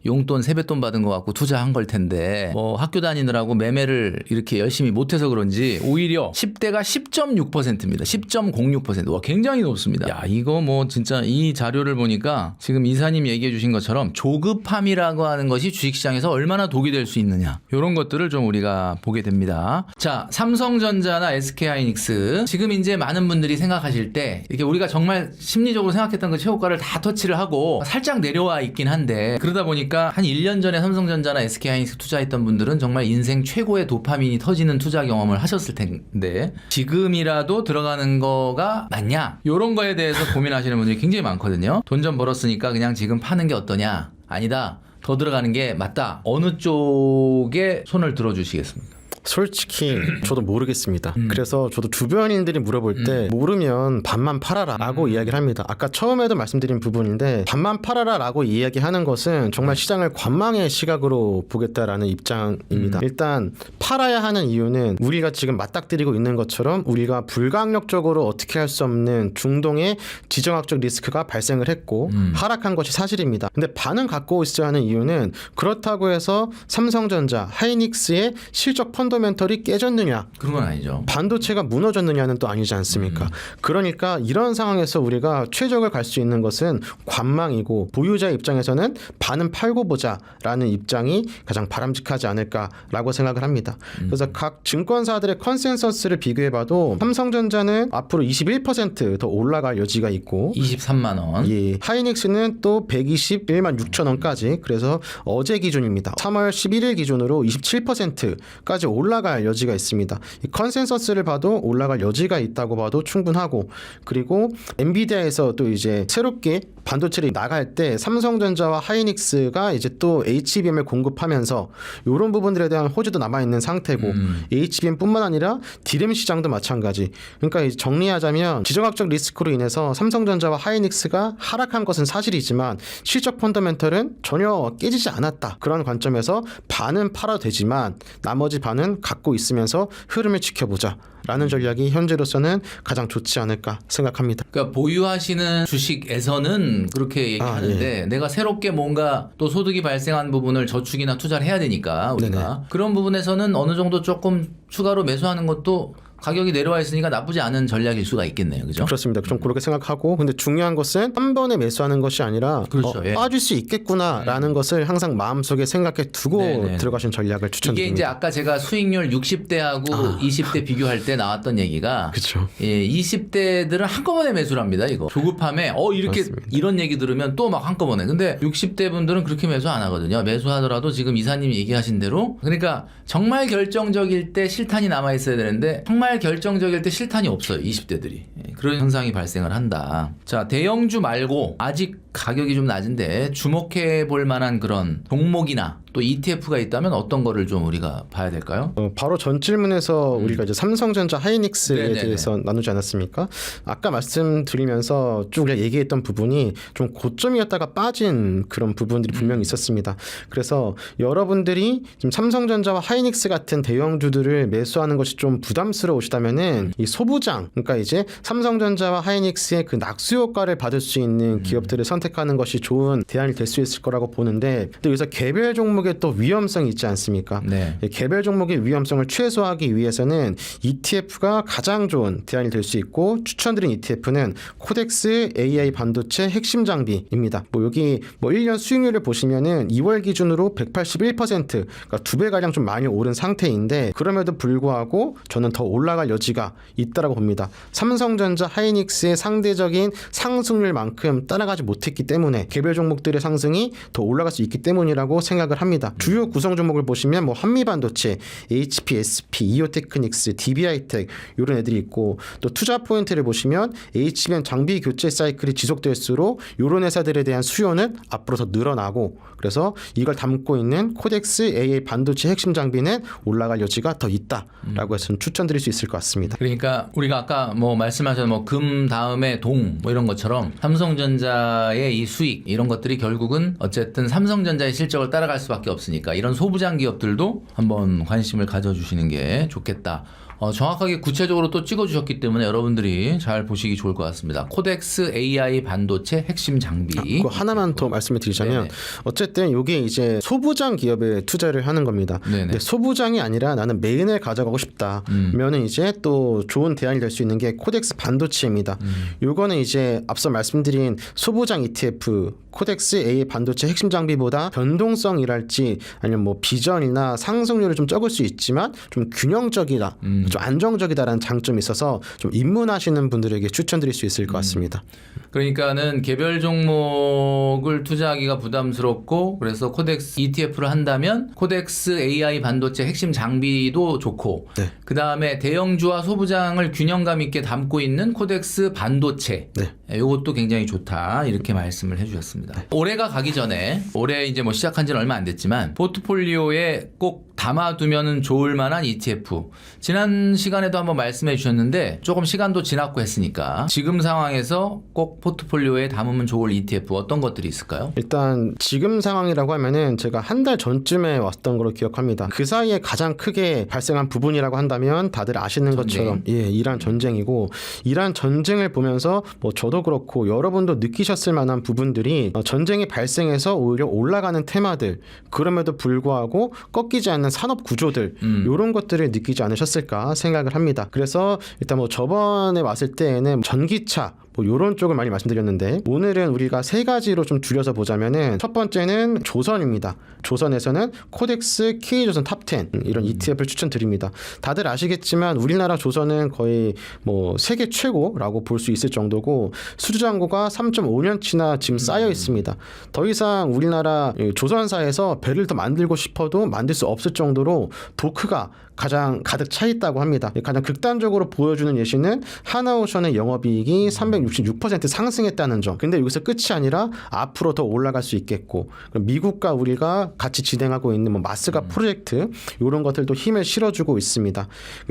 용돈 세뱃돈 받은 것 같고 투자한 걸 텐데 뭐 학교 다니느라고 매매를 이렇게 열심히 못해서 그런지 오히려 10대가 10.6%입니다. 10.06%. 와, 굉장히 높습니다. 야, 이거 뭐 진짜 이 자료를 보니까 지금 이사님 얘기해 주신 것처럼 조급함이라고 하는 것이 주식시장에서 얼마나 독이 될 수 있느냐, 이런 것들을 좀 우리가 보게 됩니다. 자, 삼성전자나 SK하이닉스, 지금 이제 많은 분들이 생각하실 때 이렇게 우리가 정말 심리적으로 생각했던 그 최고가를 다 터치를 하고 살짝 내려와 있긴 한데, 그러다 보니까 한 1년 전에 삼성전자나 SK하이닉스 투자했던 분들은 정말 인생 최고의 도파민이 터지는 투자 경험을 하셨을 텐데, 지금이라도 들어가는 거가 맞냐, 이런 거에 대해서 고민하시는 분들이 굉장히 많거든요. 돈 좀 벌었으니까 그냥 지금 파는 게 어떠냐, 아니다, 더 들어가는 게 맞다. 어느 쪽에 손을 들어주시겠습니까? 솔직히 저도 모르겠습니다. 그래서 저도 주변인들이 물어볼 때 모르면 반만 팔아라 라고 이야기를 합니다. 아까 처음에도 말씀드린 부분인데, 반만 팔아라 라고 이야기하는 것은 정말 시장을 관망의 시각으로 보겠다라는 입장입니다. 일단 팔아야 하는 이유는 우리가 지금 맞닥뜨리고 있는 것처럼 우리가 불가항력적으로 어떻게 할 수 없는 중동의 지정학적 리스크가 발생을 했고 하락한 것이 사실입니다. 근데 반은 갖고 있어야 하는 이유는, 그렇다고 해서 삼성전자, 하이닉스의 실적 펀더멘털이 깨졌느냐, 그런 건 아니죠. 반도체가 무너졌느냐는 또 아니지 않습니까? 그러니까 이런 상황에서 우리가 최적을 갈 수 있는 것은 관망이고, 보유자 입장에서는 반은 팔고 보자라는 입장이 가장 바람직하지 않을까라고 생각을 합니다. 그래서 각 증권사들의 컨센서스를 비교해봐도 삼성전자는 앞으로 21% 더 올라갈 여지가 있고, 23만 원. 예, 하이닉스는 또 121만 6천 원까지, 그래서 어제 기준입니다. 3월 11일 기준으로 27%까지 올라갈 여지가 있습니다. 이 컨센서스를 봐도 올라갈 여지가 있다고 봐도 충분하고, 그리고 엔비디아에서 또 이제 새롭게 반도체를 나갈 때 삼성전자와 하이닉스가 이제 또 HBM을 공급하면서 이런 부분들에 대한 호재도 남아있는 상태고, HBM뿐만 아니라 디램 시장도 마찬가지. 그러니까 이제 정리하자면, 지정학적 리스크로 인해서 삼성전자와 하이닉스가 하락한 것은 사실이지만 실적 펀더멘털은 전혀 깨지지 않았다. 그런 관점에서 반은 팔아도 되지만 나머지 반은 갖고 있으면서 흐름을 지켜보자 라는 전략이 현재로서는 가장 좋지 않을까 생각합니다. 그러니까 보유하시는 주식에서는 그렇게 얘기하는데, 예. 내가 새롭게 뭔가 또 소득이 발생한 부분을 저축이나 투자를 해야 되니까 우리가 네네. 그런 부분에서는 어느 정도 조금 추가로 매수하는 것도 가격이 내려와 있으니까 나쁘지 않은 전략일 수가 있겠네요. 그죠? 그렇습니다. 좀 그렇게 생각하고, 근데 중요한 것은 한 번에 매수하는 것이 아니라 그렇죠. 예. 빠질 수 있겠구나라는 것을 항상 마음속에 생각해 두고 네네. 들어가신 전략을 이게 추천드립니다. 이제 아까 제가 수익률 60대하고 20대 비교할 때 나왔던 얘기가, 그렇죠. 예, 20대들은 한꺼번에 매수를 합니다. 이거 조급함에 이렇게 맞습니다. 이런 얘기 들으면 또 막 한꺼번에. 근데 60대 분들은 그렇게 매수 안 하거든요. 매수하더라도 지금 이사님이 얘기하신 대로, 그러니까 정말 결정적일 때 실탄이 남아 있어야 되는데 정말 결정적일 때 실탄이 없어요. 20대들이. 예, 그런 현상이 발생을 한다. 자, 대형주 말고 아직 가격이 좀 낮은데 주목해 볼 만한 그런 종목이나 또 ETF가 있다면 어떤 거를 좀 우리가 봐야 될까요? 바로 전 질문에서 우리가 이제 삼성전자, 하이닉스에 네네네. 대해서 나누지 않았습니까? 아까 말씀드리면서 쭉 우리가 얘기했던 부분이 좀 고점이었다가 빠진 그런 부분들이 분명히 있었습니다. 그래서 여러분들이 지금 삼성전자와 하이닉스 같은 대형주들을 매수하는 것이 좀 부담스러우시다면은 이 소부장, 그러니까 이제 삼성전자와 하이닉스의 그 낙수 효과를 받을 수 있는 기업들을 선택하는 것이 좋은 대안이 될 수 있을 거라고 보는데, 또 여기서 개별 종목의 또 위험성이 있지 않습니까? 네. 개별 종목의 위험성을 최소화하기 위해서는 ETF가 가장 좋은 대안이 될 수 있고, 추천드린 ETF는 코덱스 AI 반도체 핵심 장비입니다. 여기 1년 수익률을 보시면은 2월 기준으로 181%, 그러니까 2배 가량 좀 많이 오른 상태인데, 그럼에도 불구하고 저는 더 올라갈 여지가 있다라고 봅니다. 삼성전자, 하이닉스의 상대적인 상승률만큼 따라가지 못했기 때문에 개별 종목들의 상승이 더 올라갈 수 있기 때문이라고 생각을 합니다. 주요 구성 종목을 보시면 한미반도체, HPSP, 이오테크닉스, DB하이텍 이런 애들이 있고, 또 투자 포인트를 보시면 HBM 장비 교체 사이클이 지속될수록 이런 회사들에 대한 수요는 앞으로 더 늘어나고, 그래서 이걸 담고 있는 코덱스 AI 반도체 핵심 장비는 올라갈 여지가 더 있다라고 해서 추천드릴 수 있을 것 같습니다. 그러니까 우리가 아까 말씀하신 금 다음에 동 이런 것처럼 삼성전자의 이 수익 이런 것들이 결국은 어쨌든 삼성전자의 실적을 따라갈 수밖에 없으니까 이런 소부장 기업들도 한번 관심을 가져주시는 게 좋겠다. 정확하게 구체적으로 또 찍어주셨기 때문에 여러분들이 잘 보시기 좋을 것 같습니다. 코덱스 AI 반도체 핵심 장비. 그 하나만 더 말씀을 드리자면 네네. 어쨌든 이게 이제 소부장 기업에 투자를 하는 겁니다. 네네. 근데 소부장이 아니라 나는 메인을 가져가고 싶다면은 이제 또 좋은 대안이 될 수 있는 게 코덱스 반도체입니다. 요거는 이제 앞서 말씀드린 소부장 ETF 코덱스 AI 반도체 핵심 장비보다 변동성이랄지 아니면 뭐 비전이나 상승률을 좀 적을 수 있지만 좀 균형적이다, 좀 안정적이다라는 장점이 있어서 좀 입문하시는 분들에게 추천드릴 수 있을 것 같습니다. 그러니까는 개별 종목을 투자하기가 부담스럽고 그래서 코덱스 ETF를 한다면 코덱스 AI 반도체 핵심 장비도 좋고 네. 그 다음에 대형주와 소부장을 균형감 있게 담고 있는 코덱스 반도체 네. 이것도 굉장히 좋다 이렇게 말씀을 해주셨습니다. 올해가 가기 전에 올해 이제 뭐 시작한 지는 얼마 안 됐지만 포트폴리오에 꼭 담아두면 좋을 만한 ETF 지난 시간에도 한번 말씀해 주셨는데 조금 시간도 지났고 했으니까 지금 상황에서 꼭 포트폴리오에 담으면 좋을 ETF 어떤 것들이 있을까요? 일단 지금 상황이라고 하면은 제가 한 달 전쯤에 왔던 걸로 기억합니다. 그 사이에 가장 크게 발생한 부분이라고 한다면 다들 아시는 것처럼 이란 전쟁이고 이란 전쟁을 보면서 뭐 저도 그렇고 여러분도 느끼셨을 만한 부분들이 전쟁이 발생해서 오히려 올라가는 테마들 그럼에도 불구하고 꺾이지 않는 산업 구조들 이런 것들을 느끼지 않으셨을까 생각을 합니다. 그래서 일단 뭐 저번에 왔을 때에는 전기차 뭐 이런 쪽을 많이 말씀드렸는데 오늘은 우리가 세 가지로 좀 줄여서 보자면은 첫 번째는 조선입니다. 조선에서는 코덱스 K조선 탑10 이런 ETF를 추천드립니다. 다들 아시겠지만 우리나라 조선은 거의 뭐 세계 최고라고 볼 수 있을 정도고 수주잔고가 3.5년치나 지금 쌓여 있습니다. 더 이상 우리나라 조선사에서 배를 더 만들고 싶어도 만들 수 없을 정도로 도크가 가장 가득 차 있다고 합니다. 가장 극단적으로 보여주는 예시는 하나오션의 영업이익이 366% 상승했다는 점. 근데 여기서 끝이 아니라 앞으로 더 올라갈 수 있겠고 미국과 우리가 같이 진행하고 있는 뭐 마스가 프로젝트 이런 것들도 힘을 실어주고 있습니다.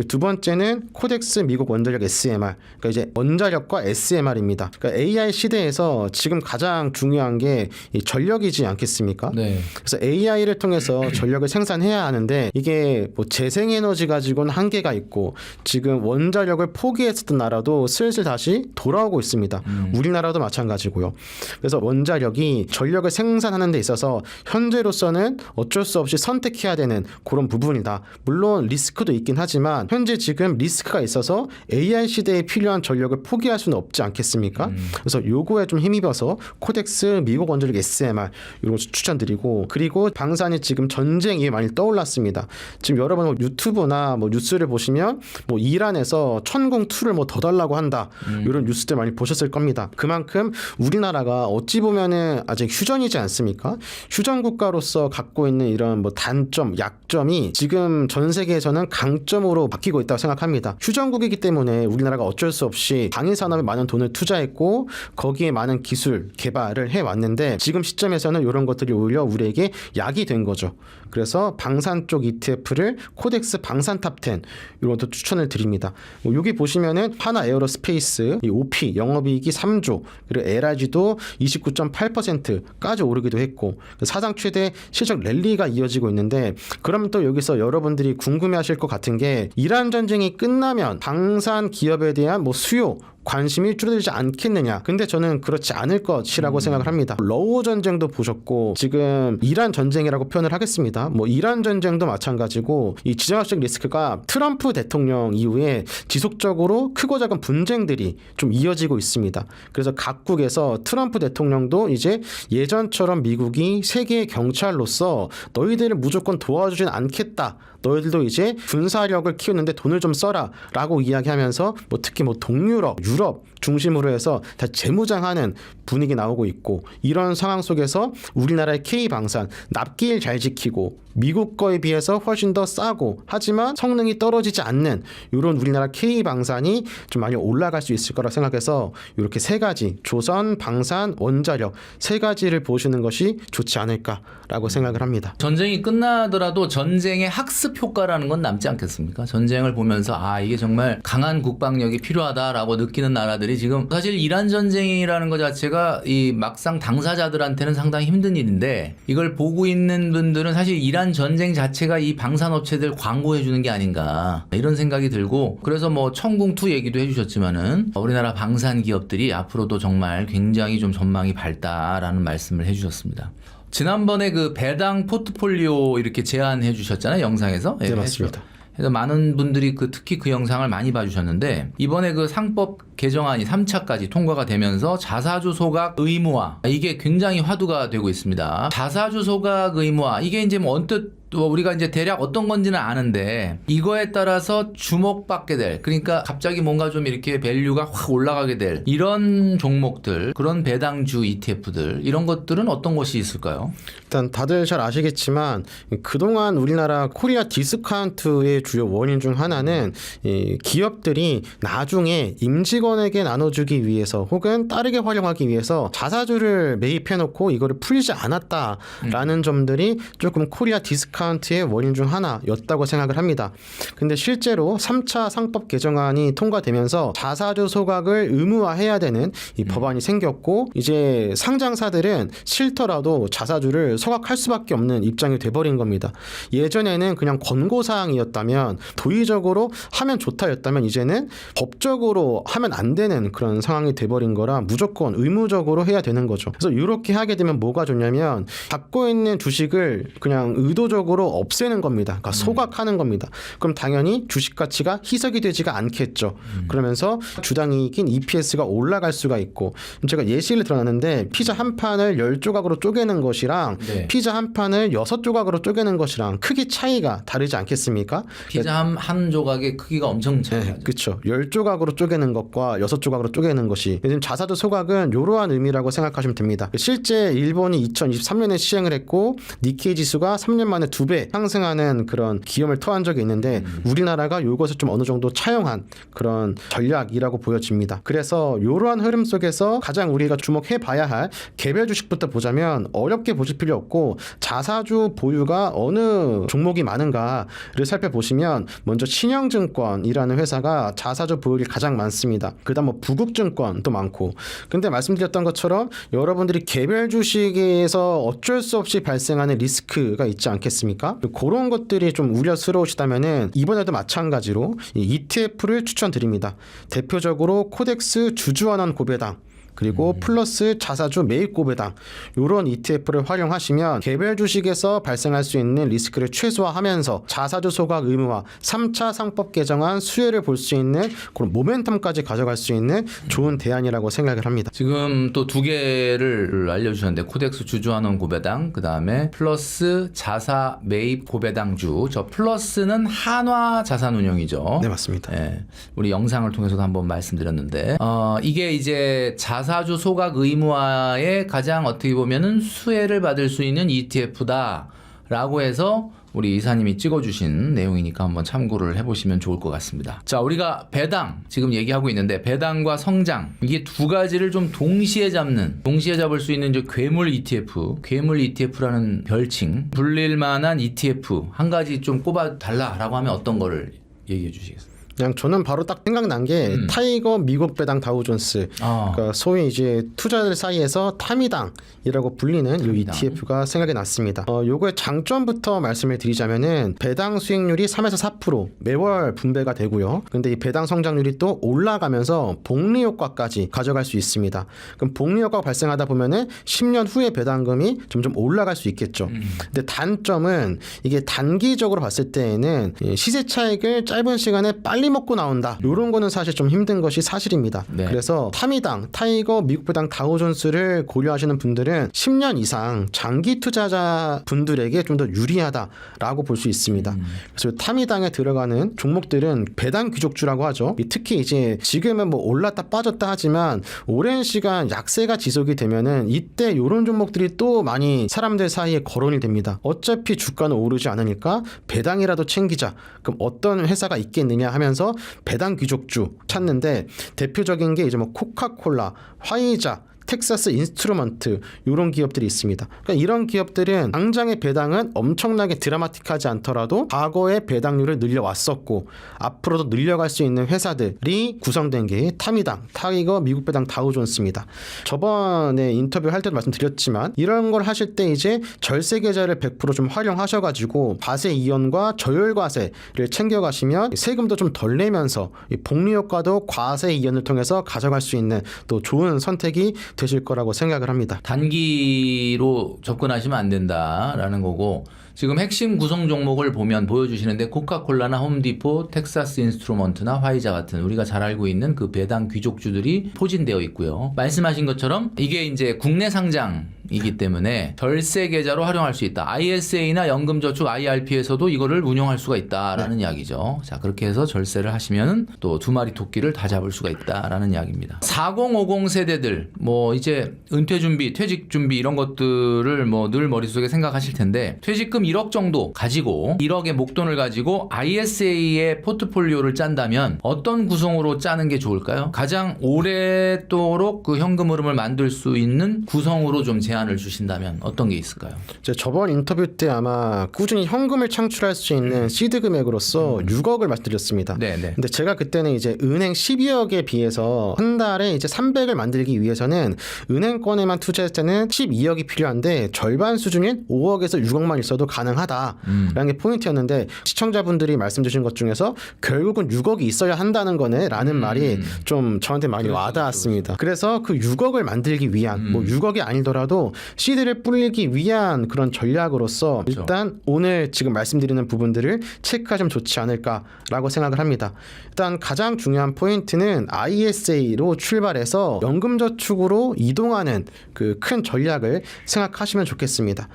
두 번째는 코덱스 미국 원자력 SMR. 그러니까 이제 원자력과 SMR입니다. 그러니까 AI 시대에서 지금 가장 중요한 게 이 전력이지 않겠습니까? 네. 그래서 AI를 통해서 전력을 생산해야 하는데 이게 뭐 재생에너지 가지고는 한계가 있고 지금 원자력을 포기했었던 나라도 슬슬 다시 돌아오고 있습니다. 우리나라도 마찬가지고요. 그래서 원자력이 전력을 생산하는 데 있어서 현재로서는 어쩔 수 없이 선택해야 되는 그런 부분이다. 물론 리스크도 있긴 하지만 현재 지금 리스크가 있어서 AI 시대에 필요한 전력을 포기할 수는 없지 않겠습니까? 그래서 요거에 좀 힘입어서 코덱스 미국 원자력 SMR 이런 거 추천드리고 그리고 방산이 지금 전쟁이 많이 떠올랐습니다. 지금 여러분 유튜브나 뭐 뉴스를 보시면 뭐 이란에서 천공2를 뭐 더 달라고 한다 이런 뉴스들 많이 보셨을 겁니다. 그만큼 우리나라가 어찌 보면은 아직 휴전이지 않습니까? 휴전 국가로서 갖고 있는 이런 뭐 단점, 약점이 지금 전 세계에서는 강점으로 바뀌고 있다고 생각합니다. 휴전국이기 때문에 우리나라가 어쩔 수 없이 방위 산업에 많은 돈을 투자했고 거기에 많은 기술 개발을 해왔는데 지금 시점에서는 이런 것들이 오히려 우리에게 약이 된 거죠. 그래서 방산 쪽 ETF를 코덱스 방산 탑10 이런 것도 추천을 드립니다. 여기 보시면은 하나 에어로스페이스 이 OP 영업이익이 3조 그리고 LRG도 29.8%까지 오르기도 했고 사상 최대 실적 랠리가 이어지고 있는데 그럼 또 여기서 여러분들이 궁금해하실 것 같은 게 이란 전쟁이 끝나면 방산 기업에 대한 뭐 수요 관심이 줄어들지 않겠느냐. 근데 저는 그렇지 않을 것이라고 생각을 합니다. 러우 전쟁도 보셨고 지금 이란 전쟁이라고 표현을 하겠습니다. 뭐 이란 전쟁도 마찬가지고 이 지정학적 리스크가 트럼프 대통령 이후에 지속적으로 크고 작은 분쟁들이 좀 이어지고 있습니다. 그래서 각국에서 트럼프 대통령도 이제 예전처럼 미국이 세계의 경찰로서 너희들을 무조건 도와주진 않겠다. 너희들도 이제 군사력을 키우는데 돈을 좀 써라 라고 이야기하면서 뭐 특히 뭐 동유럽, 유럽 중심으로 해서 다 재무장하는 분위기 나오고 있고 이런 상황 속에서 우리나라의 K방산 납기일 잘 지키고 미국 거에 비해서 훨씬 더 싸고 하지만 성능이 떨어지지 않는 이런 우리나라 K방산이 좀 많이 올라갈 수 있을 거라 생각해서 이렇게 세 가지 조선, 방산, 원자력 세 가지를 보시는 것이 좋지 않을까라고 생각을 합니다. 전쟁이 끝나더라도 전쟁의 학습 효과라는 건 남지 않겠습니까? 전쟁을 보면서 아 이게 정말 강한 국방력이 필요하다라고 느끼는 있는 나라들이 지금 사실 이란 전쟁이라는 것 자체가 이 막상 당사자들한테는 상당히 힘든 일인데 이걸 보고 있는 분들은 사실 이란 전쟁 자체가 이 방산업체들 광고해 주는 게 아닌가 이런 생각이 들고 그래서 뭐 청궁2 얘기도 해주셨지만은 우리나라 방산 기업들이 앞으로도 정말 굉장히 좀 전망이 밝다라는 말씀을 해주셨습니다. 지난번에 그 배당 포트폴리오 이렇게 제안해 주셨잖아요, 영상에서. 네, 맞습니다. 그래서 많은 분들이 특히 그 영상을 많이 봐주셨는데 이번에 그 상법 개정안이 3차까지 통과가 되면서 자사주 소각 의무화 이게 굉장히 화두가 되고 있습니다. 자사주 소각 의무화 이게 이제 뭐 언뜻 우리가 이제 대략 어떤 건지는 아는데 이거에 따라서 주목받게 될 그러니까 갑자기 뭔가 좀 이렇게 밸류가 확 올라가게 될 이런 종목들 그런 배당주 ETF들 이런 것들은 어떤 것이 있을까요? 일단 다들 잘 아시겠지만 그동안 우리나라 코리아 디스카운트의 주요 원인 중 하나는 이 기업들이 나중에 임직원에게 나눠주기 위해서 혹은 다르게 활용하기 위해서 자사주를 매입해놓고 이거를 풀지 않았다라는 점들이 조금 코리아 디스카운트의 원인 중 하나였다고 생각을 합니다. 근데 실제로 3차 상법 개정안이 통과되면서 자사주 소각을 의무화해야 되는 이 법안이 생겼고 이제 상장사들은 싫더라도 자사주를 소각할 수밖에 없는 입장이 돼버린 겁니다. 예전에는 그냥 권고사항이었다면 도의적으로 하면 좋다였다면 이제는 법적으로 하면 안 되는 그런 상황이 돼버린 거라 무조건 의무적으로 해야 되는 거죠. 그래서 이렇게 하게 되면 뭐가 좋냐면 갖고 있는 주식을 그냥 의도적으로 없애는 겁니다. 그러니까 소각하는 겁니다. 그럼 당연히 주식 가치가 희석이 되지가 않겠죠. 그러면서 주당이익인 EPS가 올라갈 수가 있고 제가 예시를 들어놨는데 피자 한 판을 10조각으로 쪼개는 것이랑 네. 피자 한 판을 6조각으로 쪼개는 것이랑 크게 차이가 다르지 않겠습니까? 피자 한 조각의 크기가 엄청 차이나죠. 네, 그렇죠. 10조각으로 쪼개는 것과 6조각으로 쪼개는 것이 요즘 자사주 소각은 이러한 의미라고 생각하시면 됩니다. 실제 일본이 2023년에 시행을 했고 니케이 지수가 3년 만에 2배 상승하는 그런 기염을 토한 적이 있는데 우리나라가 이것을 좀 어느 정도 차용한 그런 전략이라고 보여집니다. 그래서 이러한 흐름 속에서 가장 우리가 주목해 봐야 할 개별 주식부터 보자면 어렵게 보실 필요 없고 자사주 보유가 어느 종목이 많은가를 살펴보시면 먼저 신영증권이라는 회사가 자사주 보유율이 가장 많습니다. 그다음 뭐 부국증권도 많고 근데 말씀드렸던 것처럼 여러분들이 개별 주식에서 어쩔 수 없이 발생하는 리스크가 있지 않겠습니까? 그런 것들이 좀 우려스러우시다면은 이번에도 마찬가지로 이 ETF를 추천드립니다. 대표적으로 코덱스 주주환원 고배당 그리고 플러스 자사주 매입 고배당 이런 ETF를 활용하시면 개별 주식에서 발생할 수 있는 리스크를 최소화하면서 자사주 소각 의무화 3차 상법 개정안 수혜를 볼 수 있는 그런 모멘텀까지 가져갈 수 있는 좋은 대안이라고 생각을 합니다. 지금 또 두 개를 알려주셨는데 코덱스 주주환원 고배당 그 다음에 플러스 자사 매입 고배당주 저 플러스는 한화 자산운용이죠. 네, 맞습니다. 네, 우리 영상을 통해서도 한번 말씀드렸는데 이게 이제 자사주 소각 의무화에 가장 어떻게 보면은 수혜를 받을 수 있는 ETF다라고 해서 우리 이사님이 찍어주신 내용이니까 한번 참고를 해보시면 좋을 것 같습니다. 자, 우리가 배당 지금 얘기하고 있는데 배당과 성장 이게 두 가지를 좀 동시에 잡을 수 있는 이제 괴물 ETF라는 별칭 불릴 만한 ETF 한 가지 좀 꼽아달라라고 하면 어떤 거를 얘기해 주시겠어요? 그냥 저는 바로 딱 생각난 게 타이거 미국 배당 다우존스 그러니까 소위 이제 투자자들 사이에서 타미당이라고 불리는 이 ETF가 생각이 났습니다. 요거의 장점부터 말씀을 드리자면은 배당 수익률이 3에서 4% 매월 분배가 되고요. 근데 이 배당 성장률이 또 올라가면서 복리 효과까지 가져갈 수 있습니다. 그럼 복리 효과가 발생하다 보면은 10년 후에 배당금이 점점 올라갈 수 있겠죠. 근데 단점은 이게 단기적으로 봤을 때에는 시세 차익을 짧은 시간에 빨리 먹고 나온다. 이런 거는 사실 좀 힘든 것이 사실입니다. 네. 그래서 타미당, 타이거 미국 배당 다우존스를 고려하시는 분들은 10년 이상 장기 투자자 분들에게 좀 더 유리하다라고 볼 수 있습니다. 그래서 타미당에 들어가는 종목들은 배당 귀족주라고 하죠. 특히 이제 지금은 뭐 올랐다 빠졌다 하지만 오랜 시간 약세가 지속이 되면은 이때 이런 종목들이 또 많이 사람들 사이에 거론이 됩니다. 어차피 주가는 오르지 않으니까 배당이라도 챙기자. 그럼 어떤 회사가 있겠느냐 하면서 배당 귀족주 찾는데 대표적인 게 이제 뭐 코카콜라, 화이자, 텍사스 인스트루먼트 이런 기업들이 있습니다. 그러니까 이런 기업들은 당장의 배당은 엄청나게 드라마틱하지 않더라도 과거의 배당률을 늘려왔었고 앞으로도 늘려갈 수 있는 회사들이 구성된 게 타미당, 타이거 미국 배당 다우존스입니다. 저번에 인터뷰 할 때도 말씀드렸지만 이런 걸 하실 때 이제 절세 계좌를 100% 좀 활용하셔가지고 과세 이연과 저율 과세를 챙겨가시면 세금도 좀 덜 내면서 복리 효과도 과세 이연을 통해서 가져갈 수 있는 또 좋은 선택이 되실 거라고 생각을 합니다. 단기로 접근하시면 안 된다라는 거고 지금 핵심 구성 종목을 보면 보여주시는데 코카콜라나 홈디포, 텍사스 인스트루먼트나 화이자 같은 우리가 잘 알고 있는 그 배당 귀족주들이 포진되어 있고요. 말씀하신 것처럼 이게 이제 국내 상장이기 때문에 절세 계좌로 활용할 수 있다. ISA나 연금저축 IRP에서도 이거를 운용할 수가 있다라는 이야기죠. 자, 그렇게 해서 절세를 하시면 또 두 마리 토끼를 다 잡을 수가 있다라는 이야기입니다. 4050 세대들 뭐 이제 은퇴 준비, 퇴직 준비 이런 것들을 뭐 늘 머릿속에 생각하실 텐데 퇴직금 1억 정도 가지고 1억의 목돈을 가지고 ISA의 포트폴리오를 짠다면 어떤 구성으로 짜는 게 좋을까요? 가장 오랫도록 그 현금 흐름을 만들 수 있는 구성으로 좀 제안을 주신다면 어떤 게 있을까요? 저번 인터뷰 때 아마 꾸준히 현금을 창출할 수 있는 시드 금액으로서 6억을 말씀드렸습니다. 네네. 근데 제가 그때는 이제 은행 12억에 비해서 한 달에 이제 300을 만들기 위해서는 은행권에만 투자할 때는 12억이 필요한데 절반 수준인 5억에서 6억만 있어도 가능하다라는 게 포인트였는데 시청자분들이 말씀 주신 것 중에서 결국은 6억이 있어야 한다는 거네 라는 말이 좀 저한테 많이 와닿았습니다. 그래서 그 6억을 만들기 위한 뭐 6억이 아니더라도 시드를 불리기 위한 그런 전략으로서 그렇죠. 일단 오늘 지금 말씀드리는 부분들을 체크하시면 좋지 않을까라고 생각을 합니다. 일단 가장 중요한 포인트는 ISA로 출발해서 연금저축으로 이동하는 그 큰 전략을 생각하시면 좋겠습니다.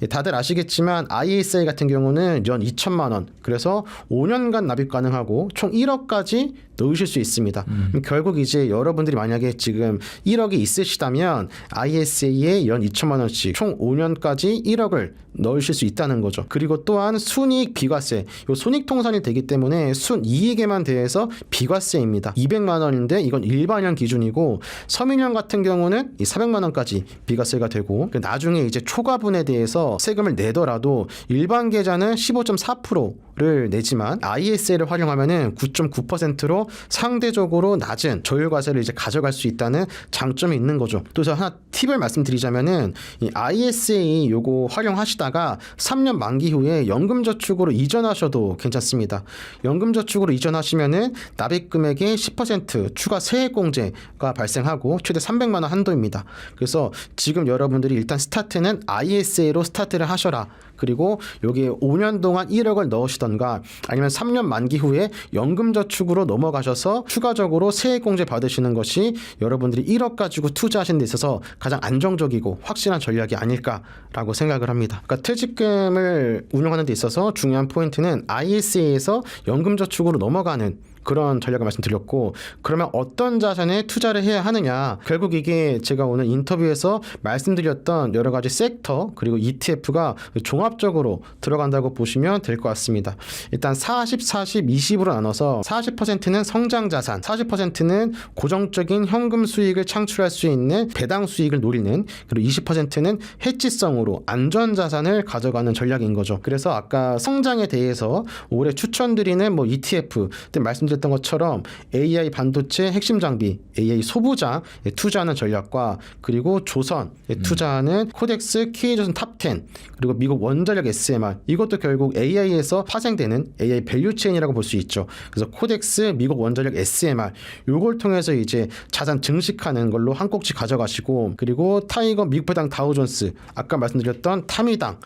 다들 아시겠지만 ISA 같은 경우는 연 2천만 원, 그래서 5년간 납입 가능하고 총 1억까지 넣으실 수 있습니다. 결국 이제 여러분들이 만약에 지금 1억이 있으시다면 ISA에 연 2천만 원씩 총 5년까지 1억을 넣으실 수 있다는 거죠. 그리고 또한 순이익 비과세, 요 손익통산이 되기 때문에 순이익에만 대해서 비과세입니다. 200만 원인데 이건 일반형 기준이고 서민형 같은 경우는 이 400만 원까지 비과세가 되고 나중에 이제 초과분에 대해서 세금을 내더라도 일반 계좌는 15.4%를 내지만 ISA를 활용하면은 9.9%로 상대적으로 낮은 저율과세를 이제 가져갈 수 있다는 장점이 있는 거죠. 또 저 하나 팁을 말씀드리자면은 이 ISA 요거 활용하시다가 3년 만기 후에 연금저축으로 이전하셔도 괜찮습니다. 연금저축으로 이전하시면은 납입 금액의 10% 추가 세액공제가 발생하고 최대 300만 원 한도입니다. 그래서 지금 여러분들이 일단 스타트는 ISA로 스타트를 하셔라. 그리고 여기에 5년 동안 1억을 넣으시던가 아니면 3년 만기 후에 연금저축으로 넘어가셔서 추가적으로 세액공제 받으시는 것이 여러분들이 1억 가지고 투자하시는 데 있어서 가장 안정적이고 확실한 전략이 아닐까라고 생각을 합니다. 그러니까 퇴직금을 운용하는 데 있어서 중요한 포인트는 ISA에서 연금저축으로 넘어가는 그런 전략을 말씀드렸고, 그러면 어떤 자산에 투자를 해야 하느냐, 결국 이게 제가 오늘 인터뷰에서 말씀드렸던 여러 가지 섹터 그리고 ETF가 종합적으로 들어간다고 보시면 될 것 같습니다. 일단 40, 40, 20으로 나눠서 40%는 성장 자산, 40%는 고정적인 현금 수익을 창출할 수 있는 배당 수익을 노리는, 그리고 20%는 해지성으로 안전 자산을 가져가는 전략인 거죠. 그래서 아까 성장에 대해서 올해 추천드리는 뭐 ETF 때 말씀드렸던 것처럼 AI 반도체 핵심 장비, AI 소부장에 투자하는 전략과 그리고 조선에 투자하는 코덱스 K조선 탑10 그리고 미국 원자력 SMR, 이것도 결국 AI에서 파생되는 AI 밸류체인이라고 볼 수 있죠. 그래서 코덱스 미국 원자력 SMR 요걸 통해서 이제 자산 증식하는 걸로 한 꼭지 가져가시고, 그리고 타이거 미국 배당 다우존스, 아까 말씀드렸던 타미당,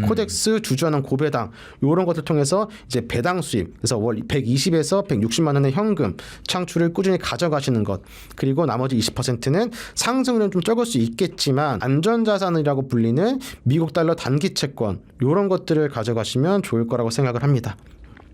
코덱스 주주하는 고배당, 이런 것들 통해서 이제 배당 수입, 그래서 월 120에서 160만 원의 현금 창출을 꾸준히 가져가시는 것, 그리고 나머지 20%는 상승률은 좀 적을 수 있겠지만 안전자산이라고 불리는 미국 달러 단기 채권, 이런 것들을 가져가시면 좋을 거라고 생각을 합니다.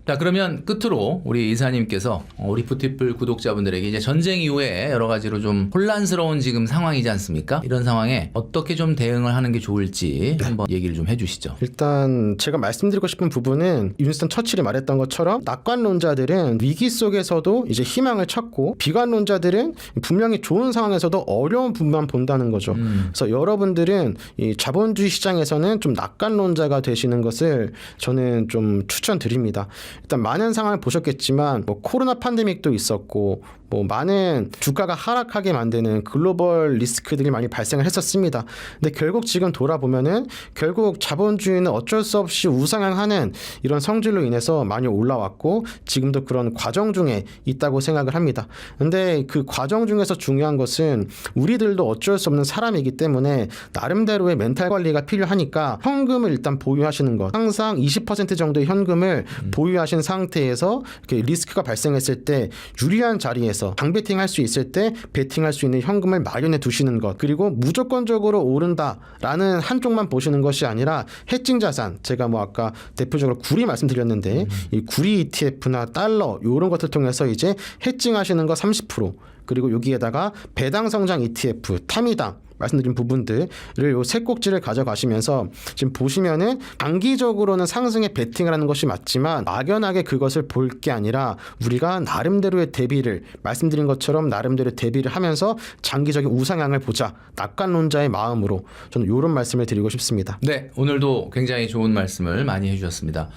자, 그러면 끝으로 우리 이사님께서 우리 푸티플 구독자분들에게 이제 전쟁 이후에 여러 가지로 좀 혼란스러운 지금 상황이지 않습니까? 이런 상황에 어떻게 좀 대응을 하는 게 좋을지 한번 얘기를 좀 해주시죠. 일단 제가 말씀드리고 싶은 부분은 윈스턴 처칠이 말했던 것처럼 낙관론자들은 위기 속에서도 이제 희망을 찾고 비관론자들은 분명히 좋은 상황에서도 어려운 부분만 본다는 거죠. 그래서 여러분들은 이 자본주의 시장에서는 좀 낙관론자가 되시는 것을 저는 좀 추천드립니다. 일단 많은 상황을 보셨겠지만 뭐 코로나 팬데믹도 있었고 뭐 많은 주가가 하락하게 만드는 글로벌 리스크들이 많이 발생을 했었습니다. 근데 결국 지금 돌아보면은 결국 자본주의는 어쩔 수 없이 우상향하는 이런 성질로 인해서 많이 올라왔고 지금도 그런 과정 중에 있다고 생각을 합니다. 근데 그 과정 중에서 중요한 것은 우리들도 어쩔 수 없는 사람이기 때문에 나름대로의 멘탈 관리가 필요하니까 현금을 일단 보유하시는 것. 항상 20% 정도의 현금을 보유하신 상태에서 이렇게 리스크가 발생했을 때 유리한 자리에서 장베팅 할 수 있을 때 베팅할 수 있는 현금을 마련해 두시는 것. 그리고 무조건적으로 오른다라는 한쪽만 보시는 것이 아니라 해칭 자산, 제가 뭐 아까 대표적으로 구리 말씀드렸는데 이 구리 ETF나 달러 이런 것들 통해서 이제 해칭하시는 거 30%, 그리고 여기에다가 배당 성장 ETF, 타미당 말씀드린 부분들을 요 세 꼭지를 가져가시면서 지금 보시면은 단기적으로는 상승에 베팅을 하는 것이 맞지만 막연하게 그것을 볼 게 아니라 우리가 나름대로의 대비를 말씀드린 것처럼 나름대로 대비를 하면서 장기적인 우상향을 보자, 낙관론자의 마음으로 저는 이런 말씀을 드리고 싶습니다. 네, 오늘도 굉장히 좋은 말씀을 많이 해주셨습니다.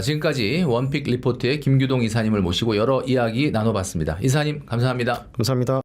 지금까지 원픽 리포트의 김규동 이사님을 모시고 여러 이야기 나눠봤습니다. 이사님 감사합니다. 감사합니다.